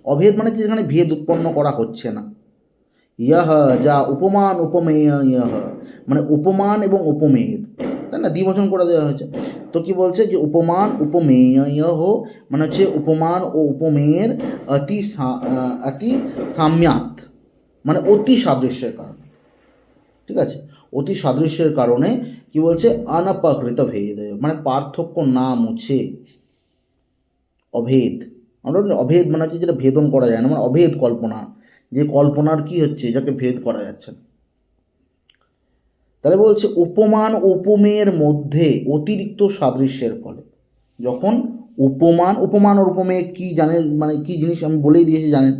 অভেদ মানে কি, যেখানে ভেদ উৎপন্ন করা হচ্ছে না। ইয়হ যা উপমান উপমেয়, ইয়হ মানে উপমান এবং উপমেয়, তাই না, দ্বিবচন করে দেওয়া হয়েছে। তো কি বলছে যে উপমান উপমেয় মানে হচ্ছে উপমান ও উপমেয়ের অতি সাম্যাত, মানে অতি সাদৃশ্যের কারণে। ঠিক আছে, অতি সাদৃশ্যের কারণে কি বলছে, অনপহৃত ভেদ, মানে পার্থক্য না মুছে, অভেদ। আমরা অভেদ মানে হচ্ছে যেটা ভেদন করা যায় না, মানে অভেদ কল্পনা, যে কল্পনার কি হচ্ছে, যাকে ভেদ করা যাচ্ছে না। তাহলে বলছে উপমান উপমেয়ের মধ্যে অতিরিক্ত সাদৃশ্যের ফলে, যখন উপমান আর উপমেয় কি জানেন, মানে কি জিনিস আমি বলেই দিয়েছি জানেন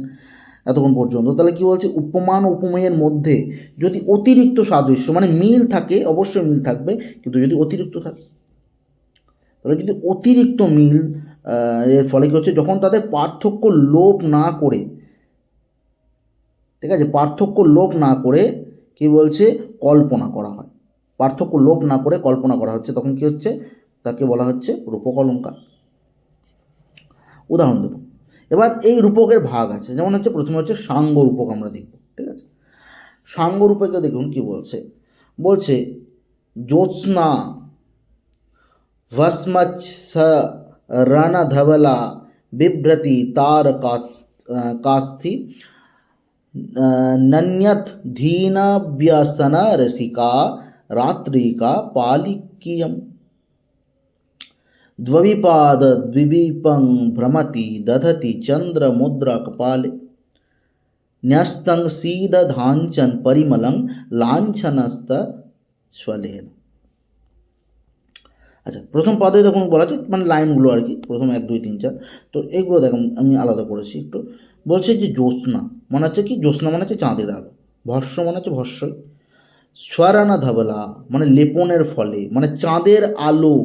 এতক্ষণ পর্যন্ত। তাহলে কি বলছে, উপমান উপমেয়ের মধ্যে যদি অতিরিক্ত সাদৃশ্য, মানে মিল থাকে, অবশ্যই মিল থাকবে, কিন্তু যদি অতিরিক্ত থাকে, তাহলে যদি অতিরিক্ত মিল এর ফলে কি হচ্ছে, যখন তাদের পার্থক্য লোপ না করে, ঠিক আছে, পার্থক্য লোপ না করে কি বলছে কল্পনা করা হয়, পার্থক্য লোপ না করে কল্পনা করা হচ্ছে, তখন কি হচ্ছে, তাকে বলা হচ্ছে রূপক অলঙ্কার। উদাহরণ দেব। এবার এই রূপকের ভাগ আছে, যেমন হচ্ছে প্রথমে হচ্ছে সাঙ্গ রূপক, আমরা দেখব। ঠিক আছে, সাঙ্গ রূপকে দেখুন কি বলছে, বলছে জ্যোৎস্না ভস্মচ্ছ রণধবলা বিভ্রতি তার কাস্থি नन्यत धीन व्यसन रसिका रात्रिका पालिकीयम द्विपाद द्विपं भ्रमति दधति चंद्र मुद्रा कपाले न्यस्तं सीदधांचन परिमलं लांछनस्त स्वलेन। আচ্ছা, প্রথম পদে দেখুন বলা আছে, মানে লাইনগুলো আর কি, প্রথম 1 2 3 4, তো এইগুলো দেখুন আমি আলাদা করেছি একটু। বলছে যে জ্যোৎস্না মানে হচ্ছে কি, জ্যোৎস্না মানে হচ্ছে চাঁদের আলো, ভস্য মানে হচ্ছে ভস্যই, স্বরানা ধবলা মানে লেপনের ফলে, মানে চাঁদের আলো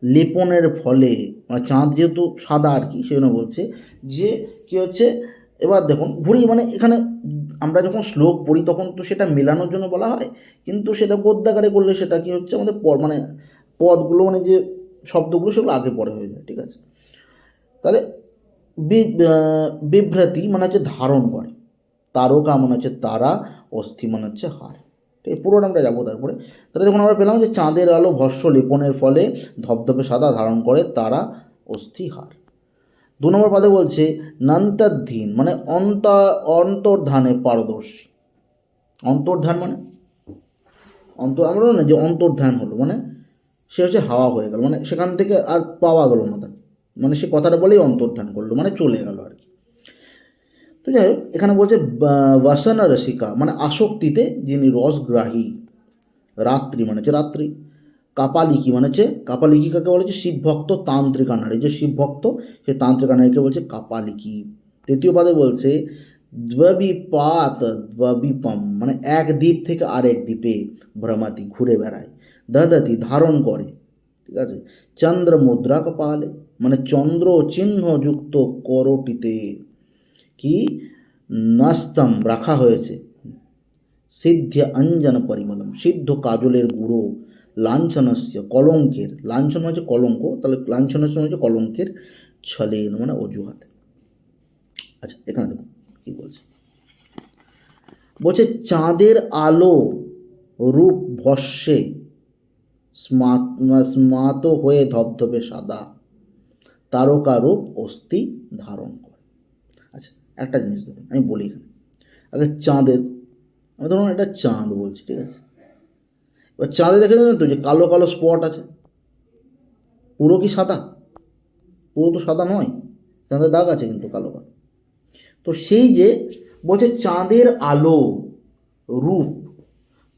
লেপনের ফলে, মানে চাঁদ যেহেতু সাদা আর কি, সেই জন্য বলছে যে কি হচ্ছে। এবার দেখুন ঘুরি, মানে এখানে আমরা যখন শ্লোক পড়ি তখন তো সেটা মেলানোর জন্য বলা হয়, কিন্তু সেটা গদ্যাকারে করলে সেটা কি হচ্ছে, আমাদের মানে পদগুলো, মানে যে শব্দগুলো সেগুলো আগে পরে হয়ে যায়। ঠিক আছে, তাহলে বিভ্রাতি মানে হচ্ছে ধারণ করে, তারকা মানে হচ্ছে তারা, অস্থি মানে হচ্ছে হাড়। ঠিক আছে, পুরোটা আমরা যাবো তারপরে। তাহলে দেখুন আমরা পেলাম যে চাঁদের আলো ভস্য লেপনের ফলে ধবধবে সাদা ধারণ করে তারা, অস্থি হাড়। 2 নম্বর পদে বলছে নন্তর্ধীন মানে অন্তর্ধানে পারদর্শী। অন্তর্ধান মানে আমরা না যে অন্তর্ধান হলো, মানে সে হচ্ছে হাওয়া হয়ে গেল, মানে সেখান থেকে আর পাওয়া গেল না তাকে, মানে সে কথাটা বলেই অন্তর্ধান করলো, মানে চলে গেল আর কি। তো যাই হোক, এখানে বলছে বাসনা রসিকা মানে আসক্তিতে যিনি রসগ্রাহী, রাত্রি মানে হচ্ছে রাত্রি, কাপালিকি মানে হচ্ছে, কাপালিকি কাকে বলেছে, শিবভক্ত তান্ত্রিকা নারী, যে শিবভক্ত সে তান্ত্রিকা নারীকে বলছে কাপালিকি। 3য় পদে বলছে দ্বিপাত দ্বিপম মানে এক দ্বীপ থেকে আরেক দ্বীপে ভ্রমাতি ঘুরে বেড়ায়, দদতি ধারণ করে। ঠিক আছে, চন্দ্র মুদ্রা কপালে মানে চন্দ্র চিহ্ন যুক্ত করটিতে কি নাস্তম রাখা হয়েছে, সিদ্ধ অঞ্জন পরিমলম সিদ্ধ কাজলের গুঁড়ো, লাঞ্ছনস্য কলঙ্কের, লাঞ্ছন হচ্ছে কলঙ্ক, তাহলে লাঞ্ছনস্য হচ্ছে কলঙ্কের, ছলেন মানে অজুহাতে। আচ্ছা, এখানে দেখুন কি বলছে, বলছে চাঁদের আলো রূপ ভস্যে স্মাত হয়ে ধবধবে সাদা, তারকারূপ অস্থি ধারণ করে। আচ্ছা, একটা জিনিস দেখুন, আমি বলি এখানে আগে চাঁদের, আমি ধরুন এটা চাঁদ বলছি, ঠিক আছে? এবার চাঁদে দেখে যাবেন তো যে কালো কালো স্পট আছে, পুরো কি সাদা? পুরো তো সাদা নয়, চাঁদের দাগ আছে কিন্তু কালো কালো। তো সেই যে বলছে চাঁদের আলো রূপ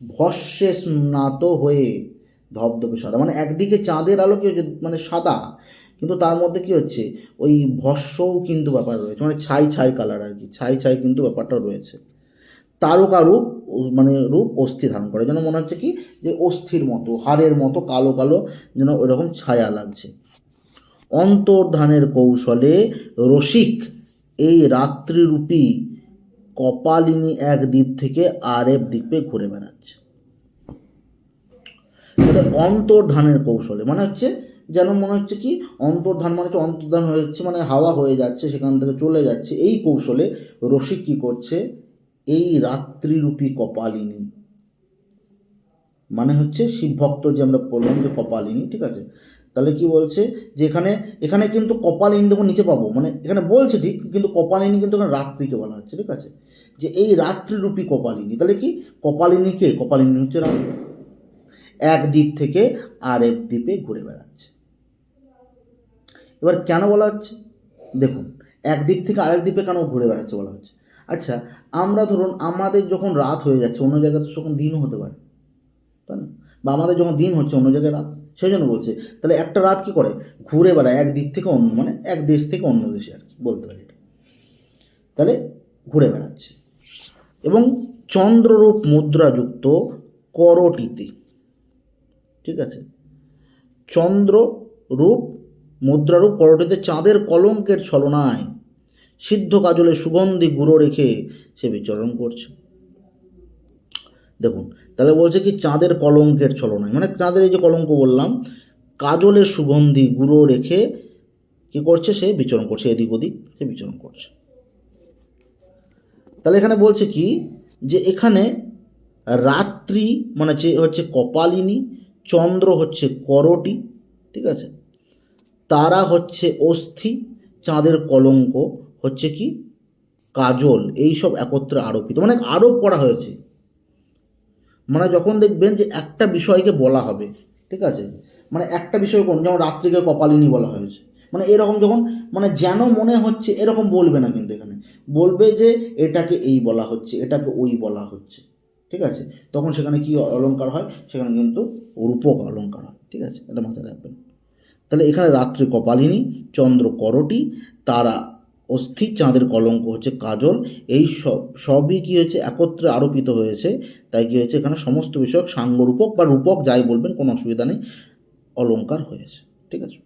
ভস্যে স্নাত হয়ে ধবধবে সাদা, মানে একদিকে চাঁদের আলো কি হচ্ছে মানে সাদা, কিন্তু তার মধ্যে কি হচ্ছে ওই ভস্যও কিন্তু ব্যাপার রয়েছে, মানে ছাই ছাই কালার আর কি, ছাই ছাই কিন্তু ব্যাপারটা রয়েছে। তারকা রূপ মানে রূপ অস্থি ধারণ করে, যেন মনে হচ্ছে কি যে অস্থির মতো, হাড়ের মতো কালো কালো যেন ওইরকম ছায়া লাগছে। অন্তর্ধানের কৌশলে রসিক এই রাত্রিরূপী কপালিনী এক দ্বীপ থেকে আরেক দ্বীপে ঘুরে বেড়াচ্ছে। তাহলে অন্তর্ধানের কৌশলে মানে হচ্ছে যেন মনে হচ্ছে কি অন্তর্ধান মানে হচ্ছে অন্তর্ধান হয়ে যাচ্ছে, মানে হাওয়া হয়ে যাচ্ছে, সেখান থেকে চলে যাচ্ছে। এই কৌশলে রসিক কী করছে, এই রাত্রিরূপী কপালিনী মানে হচ্ছে শিবভক্ত যে আমরা বললাম যে কপালিনী, ঠিক আছে? তাহলে কি বলছে যে এখানে এখানে কিন্তু কপালিনী দেখুন নিচে পাবো, মানে এখানে বলছে ঠিক, কিন্তু কপালিনী কিন্তু এখানে রাত্রিকে বলা হচ্ছে, ঠিক আছে? যে এই রাত্রিরূপী কপালিনী, তাহলে কি কপালিনী কে? কপালিনী হচ্ছে রাত্রি, এক দ্বীপ থেকে আরেক দ্বীপে ঘুরে বেড়াচ্ছে। এবার কেন বলা হচ্ছে দেখুন, এক দ্বীপ থেকে আরেক দ্বীপে কেন ঘুরে বেড়াচ্ছে বলা হচ্ছে? আচ্ছা, আমরা ধরুন আমাদের যখন রাত হয়ে যাচ্ছে অন্য জায়গায় তো তখন দিনও হতে পারে, তাই না? বা আমাদের যখন দিন হচ্ছে অন্য জায়গায় রাত, সেই জন্য বলছে তাহলে একটা রাত কি করে ঘুরে বেড়ায় এক দ্বীপ থেকে অন্য, মানে এক দেশ থেকে অন্য দেশে আর কি বলতে পারি এটা। তাহলে ঘুরে বেড়াচ্ছে এবং চন্দ্ররূপ মুদ্রাযুক্ত করটিতে, ঠিক আছে? চন্দ্র রূপ মুদ্রারূপ করটিতে চাঁদের কলঙ্কের ছলনায় সিদ্ধ কাজলে সুগন্ধি গুঁড়ো রেখে সে বিচরণ করছে। দেখুন, তাহলে বলছে কি চাঁদের কলঙ্কের ছলনায়, মানে চাঁদের এই যে কলঙ্ক বললাম, কাজলের সুগন্ধি গুঁড়ো রেখে কি করছে, সে বিচরণ করছে, এদিক ওদিক সে বিচরণ করছে। তাহলে এখানে বলছে কি যে এখানে রাত্রি মানে হচ্ছে কপালিনী, চন্দ্র হচ্ছে করটি, ঠিক আছে? তারা হচ্ছে অস্থি, চাঁদের কলঙ্ক হচ্ছে কি কাজল, এইসব একত্রে আরোপিত, মানে আরোপ করা হয়েছে। মানে যখন দেখবেন যে একটা বিষয়কে বলা হবে, ঠিক আছে, মানে একটা বিষয় কোন, যেমন রাত্রিকে কপালিনী বলা হয়েছে, মানে এরকম যখন মানে যেন মনে হচ্ছে এরকম বলবে না, কিন্তু এখানে বলবে যে এটাকে এই বলা হচ্ছে, এটাকে ওই বলা হচ্ছে, ঠিক আছে? তখন সেখানে কি অলঙ্কার হয়, সেখানে কিন্তু রূপক অলঙ্কার হয়, ঠিক আছে? এটা মাথায় রাখবেন। তাহলে এখানে রাত্রি কপালিনী, চন্দ্র করটি, তারা অস্থি, চাঁদের কলঙ্ক হচ্ছে কাজল, এই সবই কি হয়েছে একত্রে আরোপিত হয়েছে। তাই কি হয়েছে এখানে সমস্ত বিষয়ক সাঙ্গরূপক বা রূপক যাই বলবেন কোনো অসুবিধা নেই, অলঙ্কার হয়েছে, ঠিক আছে?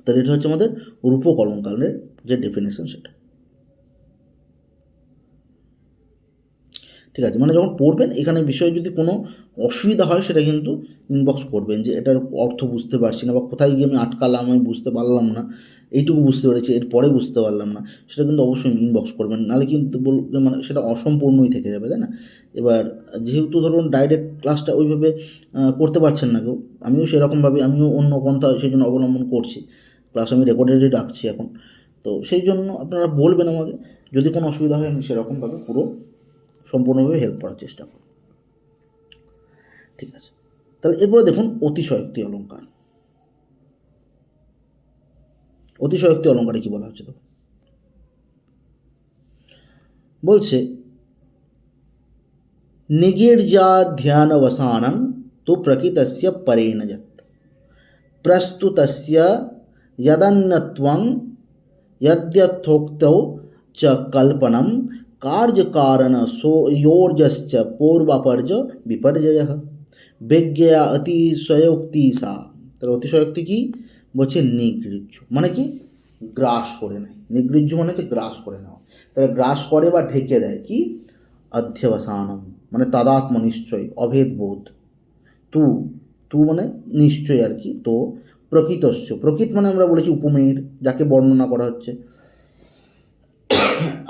তাহলে এটা হচ্ছে আমাদের রূপক অলঙ্কারের যে ডেফিনেশন সেটা, ঠিক আছে? মানে যখন পড়বেন এখানে বিষয়ে যদি কোনো অসুবিধা হয় সেটা কিন্তু ইনবক্স করবেন যে এটার অর্থ বুঝতে পারছি না, বা কোথায় গিয়ে আমি আটকালাম, আমি বুঝতে পারলাম না, এইটুকু বুঝতে পেরেছি এরপরে বুঝতে পারলাম না, সেটা কিন্তু অবশ্যই ইনবক্স করবেন, নাহলে কিন্তু মানে সেটা অসম্পূর্ণই থেকে যাবে, তাই না? এবার যেহেতু ধরুন ডাইরেক্ট ক্লাসটা ওইভাবে করতে পারছেন না কেউ, আমিও সেরকমভাবে আমিও অন্য পন্থা সেই জন্য অবলম্বন করছি, ক্লাস আমি রেকর্ডেডই রাখছি এখন। তো সেই জন্য আপনারা বলবেন আমাকে, যদি কোনো অসুবিধা হয় আমি সেরকমভাবে পুরো সম্পূর্ণভাবে হেল্প করার চেষ্টা করব, ঠিক আছে? তাহলে এরপরে দেখুন অতিশয়োক্তি অলঙ্কার। অতিশয়োক্তি অলঙ্কারে কি বলা হচ্ছে দেখুন, বলছে নিগীর্যা ধ্যানবসানং তো প্রকৃতস্য পরেণ যৎ প্রস্তুতস্য যদন্যত্বং यद्यथोक्तौ च कल्पनं कार्यकारण योर्जश्च पूर्वापर्ज विपर्ययः विज्ञा अतिशयोक्ति सा। তাহলে অতিশয়োক্তি কি বলছে, নিগৃহ্য মানে কি গ্রাস করে নেয়, নিগৃহ্য মানে হচ্ছে গ্রাস করে নেওয়া। তাহলে গ্রাস করে বা ঢেকে দেয় কি, অধ্যবসানম মানে তাদাত্ম নিশ্চয়, অভেদ বোধ, তু তু মানে নিশ্চয় আর কি, তো প্রকৃতস্য, প্রকৃত মানে আমরা বলেছি উপমেয়ের, যাকে বর্ণনা করা হচ্ছে।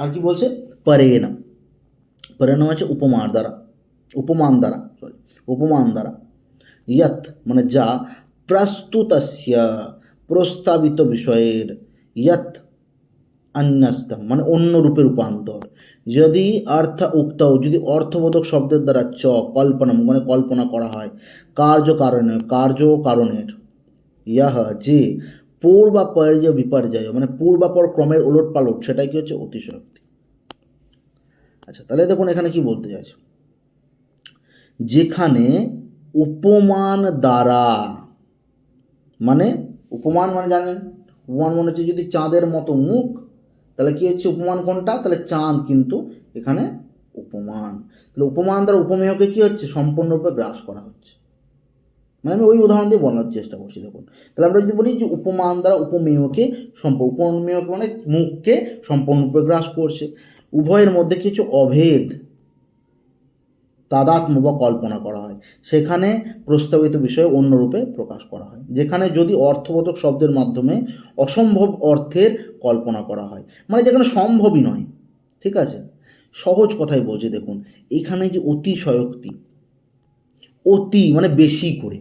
আর কি বলছে, পরেণ, পরেণ হচ্ছে উপমার দ্বারা, উপমান দ্বারা, সরি উপমান দ্বারা, ইয়ৎ মানে যা, প্রস্তুতস্য প্রস্তাবিত বিষয়ের, ইয়ৎ অন্যস্তম মানে অন্য রূপে রূপান্তর, যদি অর্থ উক্তও যদি অর্থবোধক শব্দের দ্বারা চ কল্পনা মানে কল্পনা করা হয়, কার্য কারণের, ইহ যে পূর্বাপর্য বিপর্যয় মানে পূর্বাপর ক্রমের ওলট পালট, সেটাই কি হচ্ছে অতিশয়োক্তি। আচ্ছা তাহলে দেখুন এখানে কি বলতে চাইছে, যেখানে উপমান দ্বারা, মানে উপমান মানে জানেন, উপমান মনে হচ্ছে যদি চাঁদের মতো মুখ, তাহলে কি হচ্ছে উপমান কোনটা, তাহলে চাঁদ কিন্তু এখানে উপমান, তাহলে উপমান দ্বারা উপমেয়কে কি হচ্ছে সম্পূর্ণরূপে গ্রাস করা হচ্ছে। মানে আমি ওই উদাহরণ দিয়ে বলার চেষ্টা করছি। দেখুন তাহলে আমরা যদি বলি যে উপমান দ্বারা উপমেয়কে উপমেয়কে মানে মুখকে সম্পূর্ণরূপে গ্রাস করছে, উভয়ের মধ্যে কিছু অভেদ তাদাত্ম্য বা কল্পনা করা হয়, সেখানে প্রস্তাবিত বিষয়ে অন্যরূপে প্রকাশ করা হয়, যেখানে যদি অর্থবোধক শব্দের মাধ্যমে অসম্ভব অর্থের কল্পনা করা হয়, মানে যেখানে সম্ভবই নয়। ঠিক আছে, সহজ কথাই বলছি, দেখুন এখানে যে অতিশয়োক্তি, অতি মানে বেশি করে,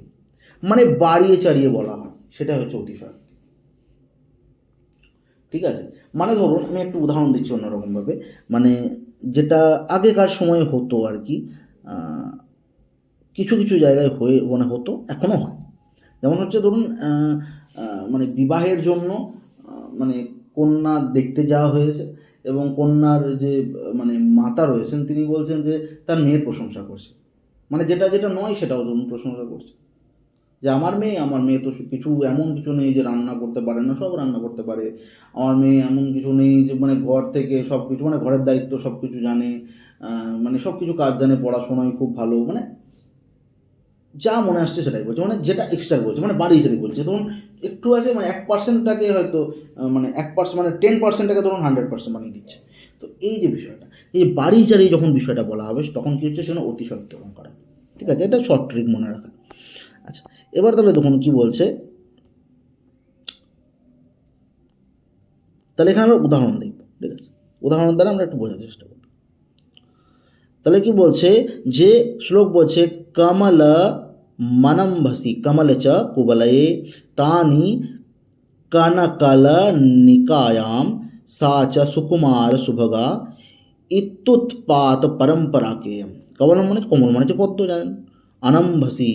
মানে বাড়িয়ে চাড়িয়ে বলা হয়, সেটা হচ্ছে অতিশয়োক্তি। ঠিক আছে, মানে ধরুন আমি একটু উদাহরণ দিচ্ছি অন্যরকমভাবে, মানে যেটা আগেকার সময়ে হতো আর কি, কিছু কিছু জায়গায় মানে হতো, এখনও হয়। যেমন হচ্ছে ধরুন মানে বিবাহের জন্য মানে কন্যা দেখতে যাওয়া হয়েছে, এবং কন্যার যে মানে মাতা রয়েছেন তিনি বলছেন যে তার মেয়ের প্রশংসা করছে, মানে যেটা যেটা নয় সেটাও ধরুন প্রশংসা করছে, যে আমার মেয়ে তো কিছু এমন কিছু নেই যে রান্না করতে পারে না, সব রান্না করতে পারে, আমার মেয়ে এমন কিছু নেই যে মানে ঘর থেকে সব কিছু মানে ঘরের দায়িত্ব সব কিছু জানে, মানে সব কিছু কাজ জানে, পড়াশোনায় খুব ভালো, মানে যা মনে আসছে সেটাই বলছে, মানে যেটা এক্সট্রা বলছে, মানে বাড়ি হিসেবে বলছে। ধরুন একটু আছে মানে 1%টাকে হয়তো মানে 1% মানে 10%টাকে ধরুন 100% বানিয়ে দিচ্ছে। তো এই যে বিষয়টা, এই বাড়ি চাড়িয়ে যখন বিষয়টা বলা হবে তখন কী হচ্ছে, সেখানে অতিশয়োক্তি করা। ঠিক আছে, এটা শর্ট ট্রিক মনে রাখা। আচ্ছা এবার তাহলে দেখুন কি বলছে, তাহলে এখানে আমরা উদাহরণ দেখব। ঠিক আছে, উদাহরণ দ্বারা আমরা একটু বোঝার চেষ্টা করব। তাহলে কি বলছে, যে শ্লোক বলছে কমল মনম্ভসি কমল চ কুবলয়ে তানি কনকল নিকায়াম सा च সুকুমার সুভগা ইত্যুৎপাত পরম্পরা কেয়ম। কমল মানে কোমল মানে হচ্ছে পদ্ম, জানেন। অনম্ভসি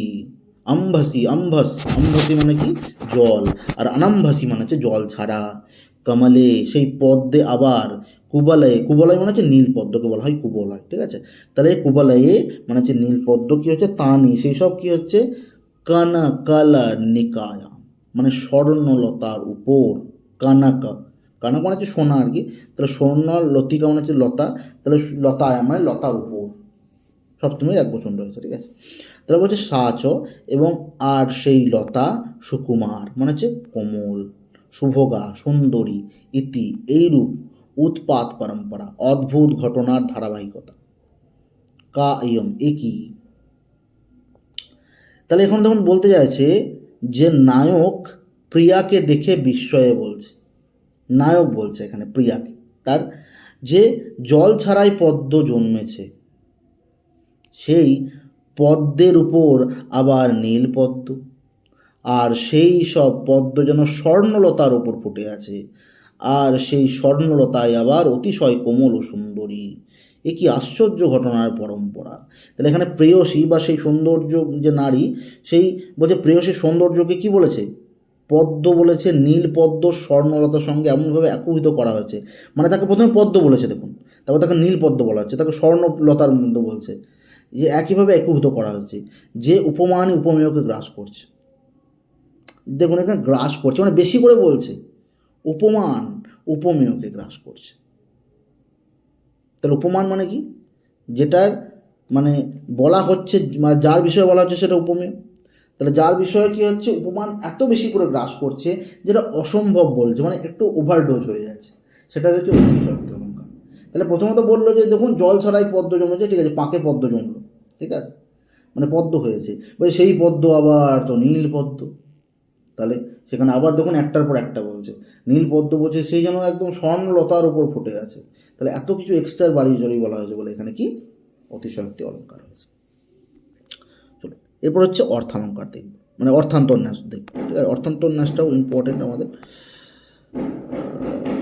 অম্ভসি অম্ভসি মানে কি জল, আর অনম্ভসি মানে হচ্ছে জল ছাড়া, কমলে সেই পদ্মে আবার, কুবলয় মানে হচ্ছে নীল পদ্মকে বলা হয় কুবলয়। ঠিক আছে, তাহলে কুবলয়ে মানে হচ্ছে নীল পদ্ম কি হচ্ছে, তানি সেই সব কি হচ্ছে, কনকল নিকায়া মানে স্বর্ণলতার উপর, কানক কানক মানে হচ্ছে সোনা আর কি, তাহলে স্বর্ণ লতিকা মানে হচ্ছে লতা, তাহলে লতায় মানে লতার উপর, সপ্তমীর এক বচন রয়েছে। ঠিক আছে, তাহলে বলছে সাচ এবং আর সেই লতা, সুকুমার মানে হচ্ছে কোমল, শুভগা সুন্দরী, ইতি এইরূপ, উৎপাত পরম্পরা অদ্ভুত ঘটনার ধারাবাহিকতা, কা ইয়ম একই। তাহলে এখন তখন বলতে চাইছে যে নায়ক প্রিয়াকে দেখে বিস্ময়ে বলছে, নায়ক বলছে এখানে প্রিয়াকে, তার যে জল ছাড়াই পদ্ম জন্মেছে, সেই পদ্মের উপর আবার নীল পদ্ম, আর সেই সব পদ্ম যেন স্বর্ণলতার উপর ফুটে আছে, আর সেই স্বর্ণলতায় আবার অতিশয় কোমল ও সুন্দরী। এ কি আশ্চর্য ঘটনার পরম্পরা। তাহলে এখানে প্রেয়সী বা সেই সৌন্দর্য যে নারী, সেই বলছে প্রেয়সীর সৌন্দর্যকে কি বলেছে, পদ্ম বলেছে, নীল পদ্ম স্বর্ণলতার সঙ্গে এমনভাবে একীভূত করা হয়েছে, মানে তাকে প্রথমে পদ্ম বলেছে দেখুন, তারপর তাকে নীল পদ্ম বলা হচ্ছে, তাকে স্বর্ণলতার মধ্যে বলছে, যে একইভাবে একীভূত করা হচ্ছে, যে উপমান উপমেয়কে গ্রাস করছে। দেখুন এখানে গ্রাস করছে মানে বেশি করে বলছে, উপমান উপমেয়কে গ্রাস করছে। তাহলে উপমান মানে কি, যেটার মানে বলা হচ্ছে, মানে যার বিষয়ে বলা হচ্ছে সেটা উপমেয়, তাহলে যার বিষয়ে কি হচ্ছে উপমান এত বেশি করে গ্রাস করছে যেটা অসম্ভব বলছে, মানে একটু ওভারডোজ হয়ে যাচ্ছে, সেটা হচ্ছে অতিশয়োক্তি অলঙ্কার। তাহলে প্রথমত বললো যে দেখুন জল ছাড়াই পদ্ম জমেছে, ঠিক আছে, পাকে পদ্ম জমলো, ঠিক আছে, মানে পদ্ম হয়েছে, বলে সেই পদ্ম আবার তো নীল পদ্ম, তাহলে সেখানে আবার দেখুন একটার পর একটা বলছে, নীল পদ্ম বলছে সেই যেন একদম স্বর্ণলতার উপর ফুটে আছে, তাহলে এত কিছু এক্সট্রা বাড়িয়ে চড়িয়ে বলা হয়েছে বলে এখানে কি অতিশয়োক্তি অলঙ্কার হয়েছে। চলো এরপর হচ্ছে অর্থালঙ্কার দেখব, মানে অর্থান্তর ন্যাস দেখব। ঠিক আছে, অর্থান্তর ন্যাসটাও ইম্পর্টেন্ট আমাদের।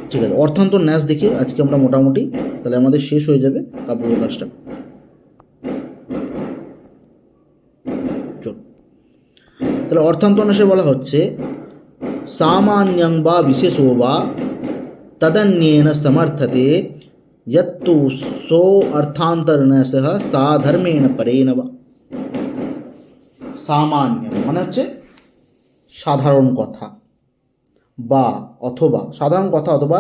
ঠিক আছে, অর্থান্তর ন্যাস দেখে আজকে আমরা মোটামুটি তাহলে আমাদের শেষ হয়ে যাবে কাব্যপ্রকাশটা। চল, তাহলে অর্থান্তর ন্যাসে বলা হচ্ছে সামান্যং বা বিশেষো বা তদন্যেন সমর্থতে यत्तु सो अर्थांतरन्यासः साधर्मेण परेण वा। সামান্য মানে হচ্ছে সাধারণ কথা, বা অথবা সাধারণ কথা অথবা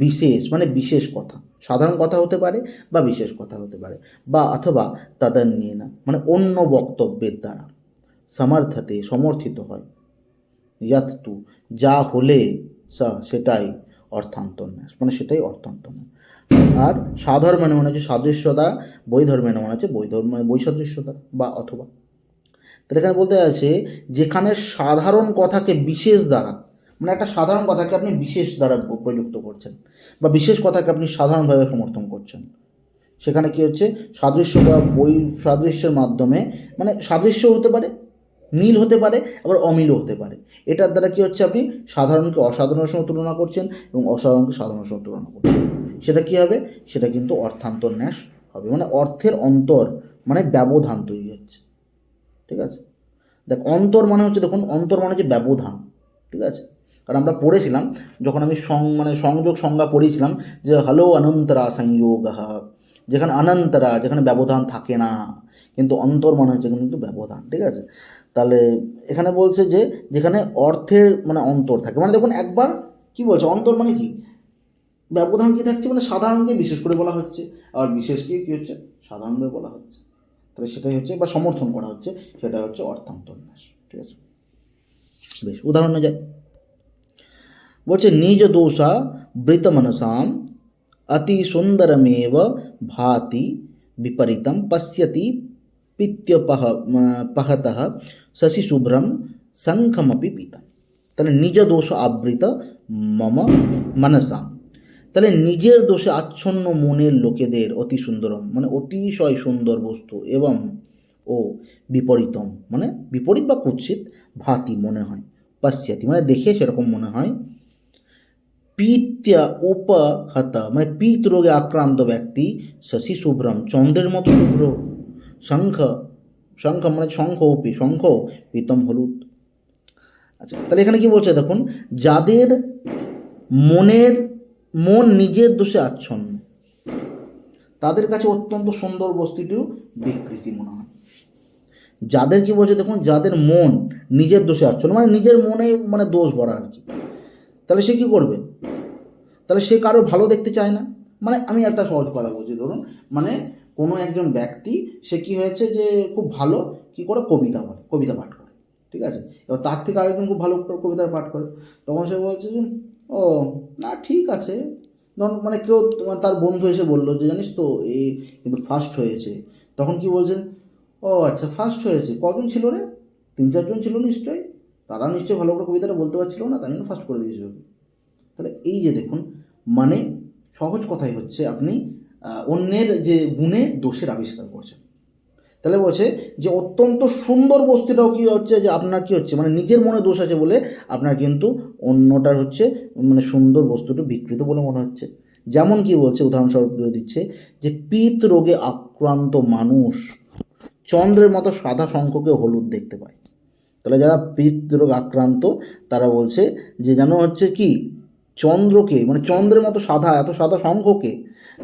বিশেষ মানে বিশেষ কথা, সাধারণ কথা হতে পারে বা বিশেষ কথা হতে পারে, বা অথবা তদন্যেন মানে অন্য বক্তব্যের দ্বারা, সমর্থতে সমর্থিত হয়, ইয়াত্তু যা হলে সা সেটাই অর্থান্তন্যাস মানে সেটাই অর্থান্তন্যাস। আর সাধর্মেণ মানে হচ্ছে সাদৃশ্য দ্বারা, বৈধর্মেণ মানে হচ্ছে বৈসাদৃশ্য দ্বারা বা অথবা। তাহলে এখানে বলতে আছে যেখানে সাধারণ কথাকে বিশেষ দ্বারা, মানে একটা সাধারণ কথাকে আপনি বিশেষ দ্বারা প্রযুক্ত করছেন বা বিশেষ কথাকে আপনি সাধারণভাবে সমর্থন করছেন, সেখানে কি হচ্ছে সাদৃশ্য বা সাদৃশ্যের মাধ্যমে, মানে সাদৃশ্য হতে পারে, মিল হতে পারে, আবার অমিলও হতে পারে। এটার দ্বারা কি হচ্ছে আপনি সাধারণকে অসাধারণের সঙ্গে তুলনা করছেন এবং অসাধারণকে সাধারণের সঙ্গে তুলনা করছেন, সেটা কি হবে, সেটা কিন্তু অর্থান্তর ন্যাস হবে, মানে অর্থের অন্তর মানে ব্যবধান তৈরি হচ্ছে। ঠিক আছে, দেখ অন্তর মানে হচ্ছে, দেখুন অন্তর মানে হচ্ছে ব্যবধান। ঠিক আছে, কারণ আমরা পড়েছিলাম যখন আমি মানে সংযোগ সংজ্ঞা পড়েছিলাম যে হলো অনন্তরা সংযোগ, যেখানে অনন্তরা যেখানে ব্যবধান থাকে না, কিন্তু অন্তর মানে হচ্ছে কিন্তু ব্যবধান। ঠিক আছে, তাহলে এখানে বলছে যে যেখানে অর্থের মানে অন্তর থাকে, মানে দেখুন একবার কি বলছে, অন্তর মানে কি, ব্যবধান কি থাকছে, মানে সাধারণকে বিশেষ করে বলা হচ্ছে, আর বিশেষকে কি হচ্ছে সাধারণভাবে বলা হচ্ছে, তাহলে সেটাই হচ্ছে বা সমর্থন করা হচ্ছে, সেটা হচ্ছে অর্থান্তর ন্যাস। ঠিক আছে, বেশ উদাহরণে যায়, বলছে নিজ দোষা বৃত মনসাম অতি সুন্দরমেব ভাতি বিপরীতম পশ্যতি পিত্যপহ পহতঃ শশি শুভ্রম শঙ্খমপি পিতম। তাহলে নিজ দোষ আবৃত মম মনসাম, তাহলে নিজের দোষে আচ্ছন্ন মনের লোকেদের অতি সুন্দরম মানে অতিশয় সুন্দর বস্তু, এবং ও বিপরীতম মানে বিপরীত বা কুৎসিত, ভাতি মনে হয়, পশ্যতি মানে দেখে সেরকম মনে হয়, পিত্যা উপহত মানে পিত রোগে আক্রান্ত ব্যক্তি, শশী শুভ্রম চন্দ্রের মতো শুভ্র, শঙ্খ শঙ্খ মানে শঙ্খপি শঙ্খ পিতম হলুদ। আচ্ছা, তাহলে এখানে কি বলছে দেখুন, যাদের মন নিজের দোষে আচ্ছন্ন তাদের কাছে অত্যন্ত সুন্দর বস্তুটিও বিকৃতি মনে হয়। যাদের কি বলছে দেখুন, যাদের মন নিজের দোষে আচ্ছন্ন মানে নিজের মনে মানে দোষ ভরা আর কি, তাহলে সে কী করবে, তাহলে সে কারো ভালো দেখতে চায় না। মানে আমি একটা সহজ কথা বলছি, ধরুন মানে কোনো একজন ব্যক্তি সে কী হয়েছে যে খুব ভালো কী করে কবিতা বলে, কবিতা পাঠ করে, ঠিক আছে, এবার তার থেকে আরেকজন খুব ভালো কবিতা পাঠ করে, তখন সে বলছে যে ও না ঠিক আছে, ধরুন মানে কেউ তার বন্ধু এসে বললো যে জানিস তো এই কিন্তু ফার্স্ট হয়েছে, তখন কি বলছেন, ও আচ্ছা ফার্স্ট হয়েছে, কজন ছিল রে, 3-4 জন ছিল নিশ্চয়ই, তারা নিশ্চয়ই ভালো করে কবিতাটা বলতে পারছিল না, তাই জন্য ফার্স্ট করে দিয়েছে ওকে। তাহলে এই যে দেখুন, মানে সহজ কথাই হচ্ছে আপনি অন্যের যে গুণে দোষের আবিষ্কার করছেন। তাহলে বলছে যে অত্যন্ত সুন্দর বস্তুটাও কী হচ্ছে যে আপনার কী হচ্ছে, মানে নিজের মনে দোষ আছে বলে আপনার কিন্তু অন্যটার হচ্ছে মানে সুন্দর বস্তুটা বিকৃত বলে মনে হচ্ছে। যেমন কি বলছে, উদাহরণস্বরূপ দিচ্ছে যে পিত রোগে আক্রান্ত মানুষ চন্দ্রের মতো সাদা শঙ্খকে হলুদ দেখতে পায়। তাহলে যারা পিত রোগ আক্রান্ত তারা বলছে যে যেন হচ্ছে কি চন্দ্রকে মানে চন্দ্রের মতো সাদা, এত সাদা শঙ্খকে,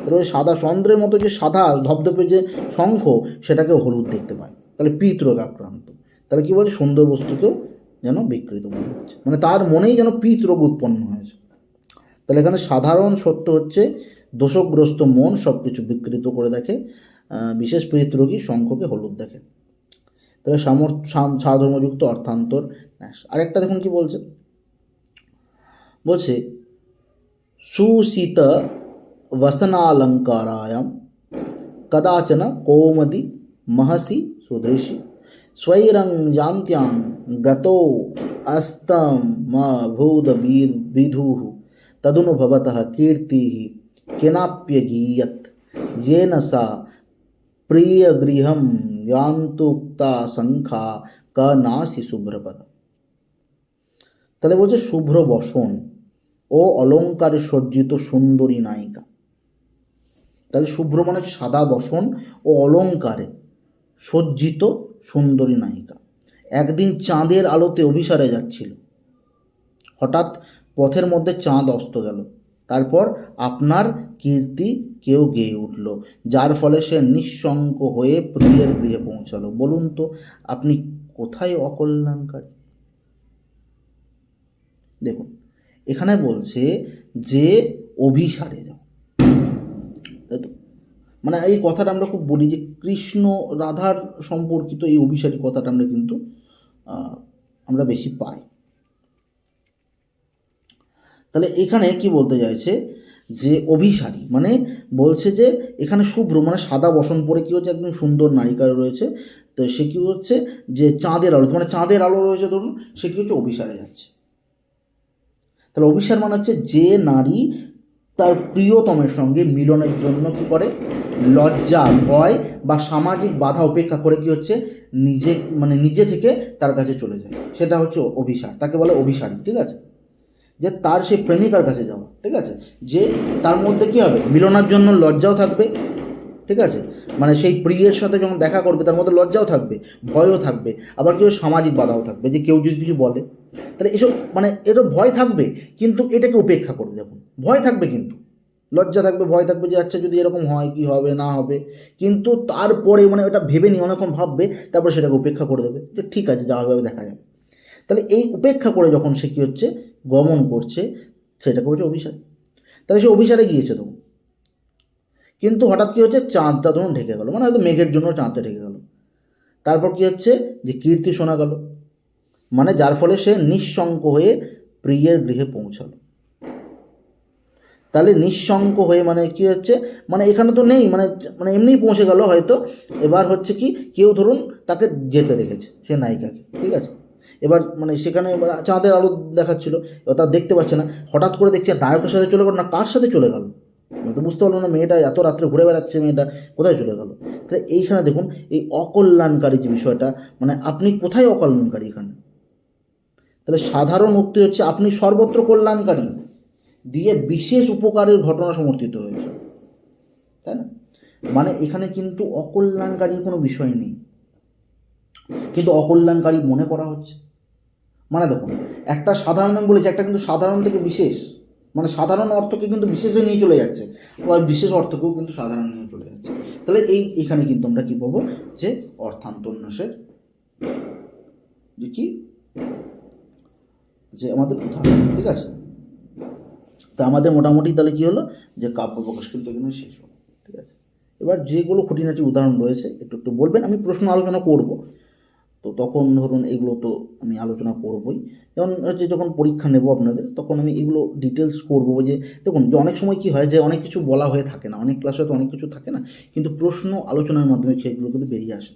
তাহলে সাদা চন্দ্রের মতো যে সাদা ধবধবে যে শঙ্খ সেটাকে হলুদ দেখতে পায়, তাহলে পিত রোগ আক্রান্ত। তাহলে কী বলছে, সুন্দর বস্তুকেও যেন বিকৃত মনে হচ্ছে, মানে তার মনেই যেন পিত রোগ উৎপন্ন হয়েছে। তাহলে এখানে সাধারণ সত্য হচ্ছে দোষগ্রস্ত মন সব কিছু বিকৃত করে দেখে, বিশেষ পিত রোগী শঙ্খকে হলুদ দেখে। তাহলে সাধর্মযুক্ত অর্থান্তর ন্যাস। আরেকটা দেখুন কি বলছে, বলছে সুশীত वसनालंकारायां कदाचन कौमदी महसि सुदृशि स्वैरंजान्त्यां गतो अस्तमभूद विधुः तदनुभवतः कीर्तिः केनाप्यगीयत येन सा প্রিয় গৃহম যান্তুক্তা সংখ্যা ক নাসি শুভ্রপদ। তাহলে বলছে শুভ্র বসন ও অলঙ্কারে সজ্জিত সুন্দরী নায়িকা। তাহলে শুভ্র মানে হচ্ছে সাদা বসন ও অলঙ্কারে সজ্জিত সুন্দরী নায়িকা একদিন চাঁদের আলোতে অভিসারে যাচ্ছিল। হঠাৎ পথের মধ্যে চাঁদ অস্ত গেল। তারপর আপনার কীর্তি কেউ গেয়ে উঠল, যার ফলে সে নিঃশঙ্ক হয়ে প্রিয়ের গৃহে পৌঁছালো। বলুন তো আপনি কোথায় অকল্যাণকারী? দেখুন এখানে বলছে যে অভিসারে যাও, তাই তো? মানে এই কথাটা আমরা খুব বলি যে কৃষ্ণ রাধার সম্পর্কিত এই অভিসারী কথাটা আমরা কিন্তু আমরা বেশি পাই। তাহলে এখানে কি বলতে চাইছে যে অভিসারী মানে বলছে যে এখানে শুভ্র মানে সাদা বসন পরে কী হচ্ছে একদম সুন্দর নায়িকা রয়েছে, তো সে কী হচ্ছে যে চাঁদের আলো মানে চাঁদের আলো রয়েছে ধরুন, সে কী হচ্ছে অভিসারে যাচ্ছে। তাহলে অভিসার মানে হচ্ছে যে নারী তার প্রিয়তমের সঙ্গে মিলনের জন্য কি করে, লজ্জা ভয় বা সামাজিক বাধা উপেক্ষা করে কি হচ্ছে নিজে মানে নিজে থেকে তার কাছে চলে যায়, সেটা হচ্ছে অভিসার, তাকে বলে অভিসারী। ঠিক আছে, যে তার সেই প্রেমিকার কাছে যাওয়া। ঠিক আছে, যে তার মধ্যে কী হবে মিলনের জন্য লজ্জাও থাকবে। ঠিক আছে, মানে সেই প্রিয়ের সাথে যখন দেখা করবে তার মধ্যে লজ্জাও থাকবে, ভয়ও থাকবে, আবার কেউ সামাজিক বাধাও থাকবে যে কেউ যদি কিছু বলে। তাহলে এসব মানে এসব ভয় থাকবে, কিন্তু এটাকে উপেক্ষা করে। দেখুন ভয় থাকবে কিন্তু লজ্জা থাকবে, ভয় থাকবে যে আচ্ছা যদি এরকম হয় কি হবে না হবে, কিন্তু তারপরে মানে ওটা ভেবে নিয়ে অনেকক্ষণ ভাববে, তারপরে সেটাকে উপেক্ষা করে দেবে যে ঠিক আছে যা হবে দেখা যাবে। তাহলে এই উপেক্ষা করে যখন সে কী হচ্ছে গমন করছে, সেটাকে হচ্ছে অভিসার। তাহলে সে অভিসারে গিয়েছে তখন, কিন্তু হঠাৎ কী হচ্ছে চাঁদটা তখন ঢেকে গেল, মানে হয়তো মেঘের জন্য চাঁদটা ঢেকে গেল। তারপর কী হচ্ছে যে কীর্তি শোনা গেল, মানে যার ফলে সে নিঃশঙ্ক হয়ে প্রিয়ের গৃহে পৌঁছালো। তাহলে নিঃশঙ্ক হয়ে মানে কী হচ্ছে মানে এখানে তো নেই, মানে মানে এমনিই পৌঁছে গেল হয়তো। এবার হচ্ছে কি কেউ ধরুন তাকে যেতে দেখেছে সে নায়িকাকে, ঠিক আছে, এবার মানে সেখানে চাঁদের আলো দেখাচ্ছিল, এবার তার দেখতে পাচ্ছে না, হঠাৎ করে দেখছে নায়কের সাথে চলে গেল না কার সাথে চলে গেল, মানে তো বুঝতে পারলো না মেয়েটা এত রাত্রে ঘুরে বেড়াচ্ছে, মেয়েটা কোথায় চলে গেল। তাহলে এইখানে দেখুন এই অকল্যাণকারী যে বিষয়টা, মানে আপনি কোথায় অকল্যাণকারী এখানে। তাহলে সাধারণ উক্তি হচ্ছে আপনি সর্বত্র কল্যাণকারী দিয়ে বিশেষ উপকারের ঘটনা সমর্থিত হয়েছে, তাই না? মানে এখানে কিন্তু অকল্যাণকারীর কোনো বিষয় নেই, কিন্তু অকল্যাণকারী মনে করা হচ্ছে। মানে দেখুন একটা সাধারণ আমি বলেছি, একটা কিন্তু সাধারণ থেকে বিশেষ, মানে সাধারণ অর্থকে কিন্তু বিশেষে নিয়ে চলে যাচ্ছে, বা বিশেষ অর্থকেও কিন্তু সাধারণ নিয়ে চলে যাচ্ছে। তাহলে এইখানে কিন্তু আমরা কী পাবো যে অর্থান্তন্যাসের যে কি যে আমাদের উদাহরণ। ঠিক আছে, তা আমাদের মোটামুটি তাহলে কী হলো যে কাব্য প্রকাশ কিন্তু এখানে শেষ হলো। ঠিক আছে, এবার যেগুলো খুঁটিনাটি উদাহরণ রয়েছে একটু একটু বলবেন, আমি প্রশ্ন আলোচনা করব, তো তখন ধরুন এগুলো তো আমি আলোচনা করবই। যেমন হচ্ছে যখন পরীক্ষা নেব আপনাদের, তখন আমি এগুলো ডিটেলস করবো। যে দেখুন যে অনেক সময় কী হয় যে অনেক কিছু বলা হয়ে থাকে না, অনেক ক্লাসে তো অনেক কিছু থাকে না, কিন্তু প্রশ্ন আলোচনার মাধ্যমে সেগুলো কিন্তু বেরিয়ে আসে,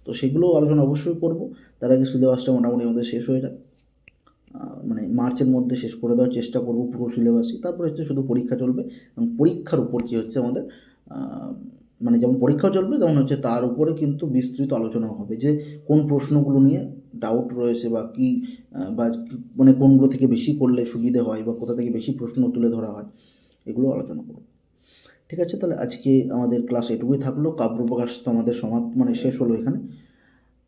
তো সেগুলো আলোচনা অবশ্যই করব। তার আগে সিলেবাসটা মোটামুটি আমাদের শেষ হয়ে যায়, মানে মার্চের মধ্যে শেষ করে দেওয়ার চেষ্টা করব পুরো সিলেবাসই। তারপরে হচ্ছে শুধু পরীক্ষা চলবে, এবং পরীক্ষার উপর কী হচ্ছে আমাদের মানে যেমন পরীক্ষাও চলবে তেমন হচ্ছে তার উপরে কিন্তু বিস্তৃত আলোচনা হবে যে কোন প্রশ্নগুলো নিয়ে ডাউট রয়েছে, বা কী বা মানে কোনগুলো থেকে বেশি করলে সুবিধে হয়, বা কোথা থেকে বেশি প্রশ্ন তুলে ধরা হয়, এগুলো আলোচনা করব। ঠিক আছে, তাহলে আজকে আমাদের ক্লাস এটুকুই থাকলো। কাব্য প্রকাশ তো আমাদের মানে শেষ হলো এখানে।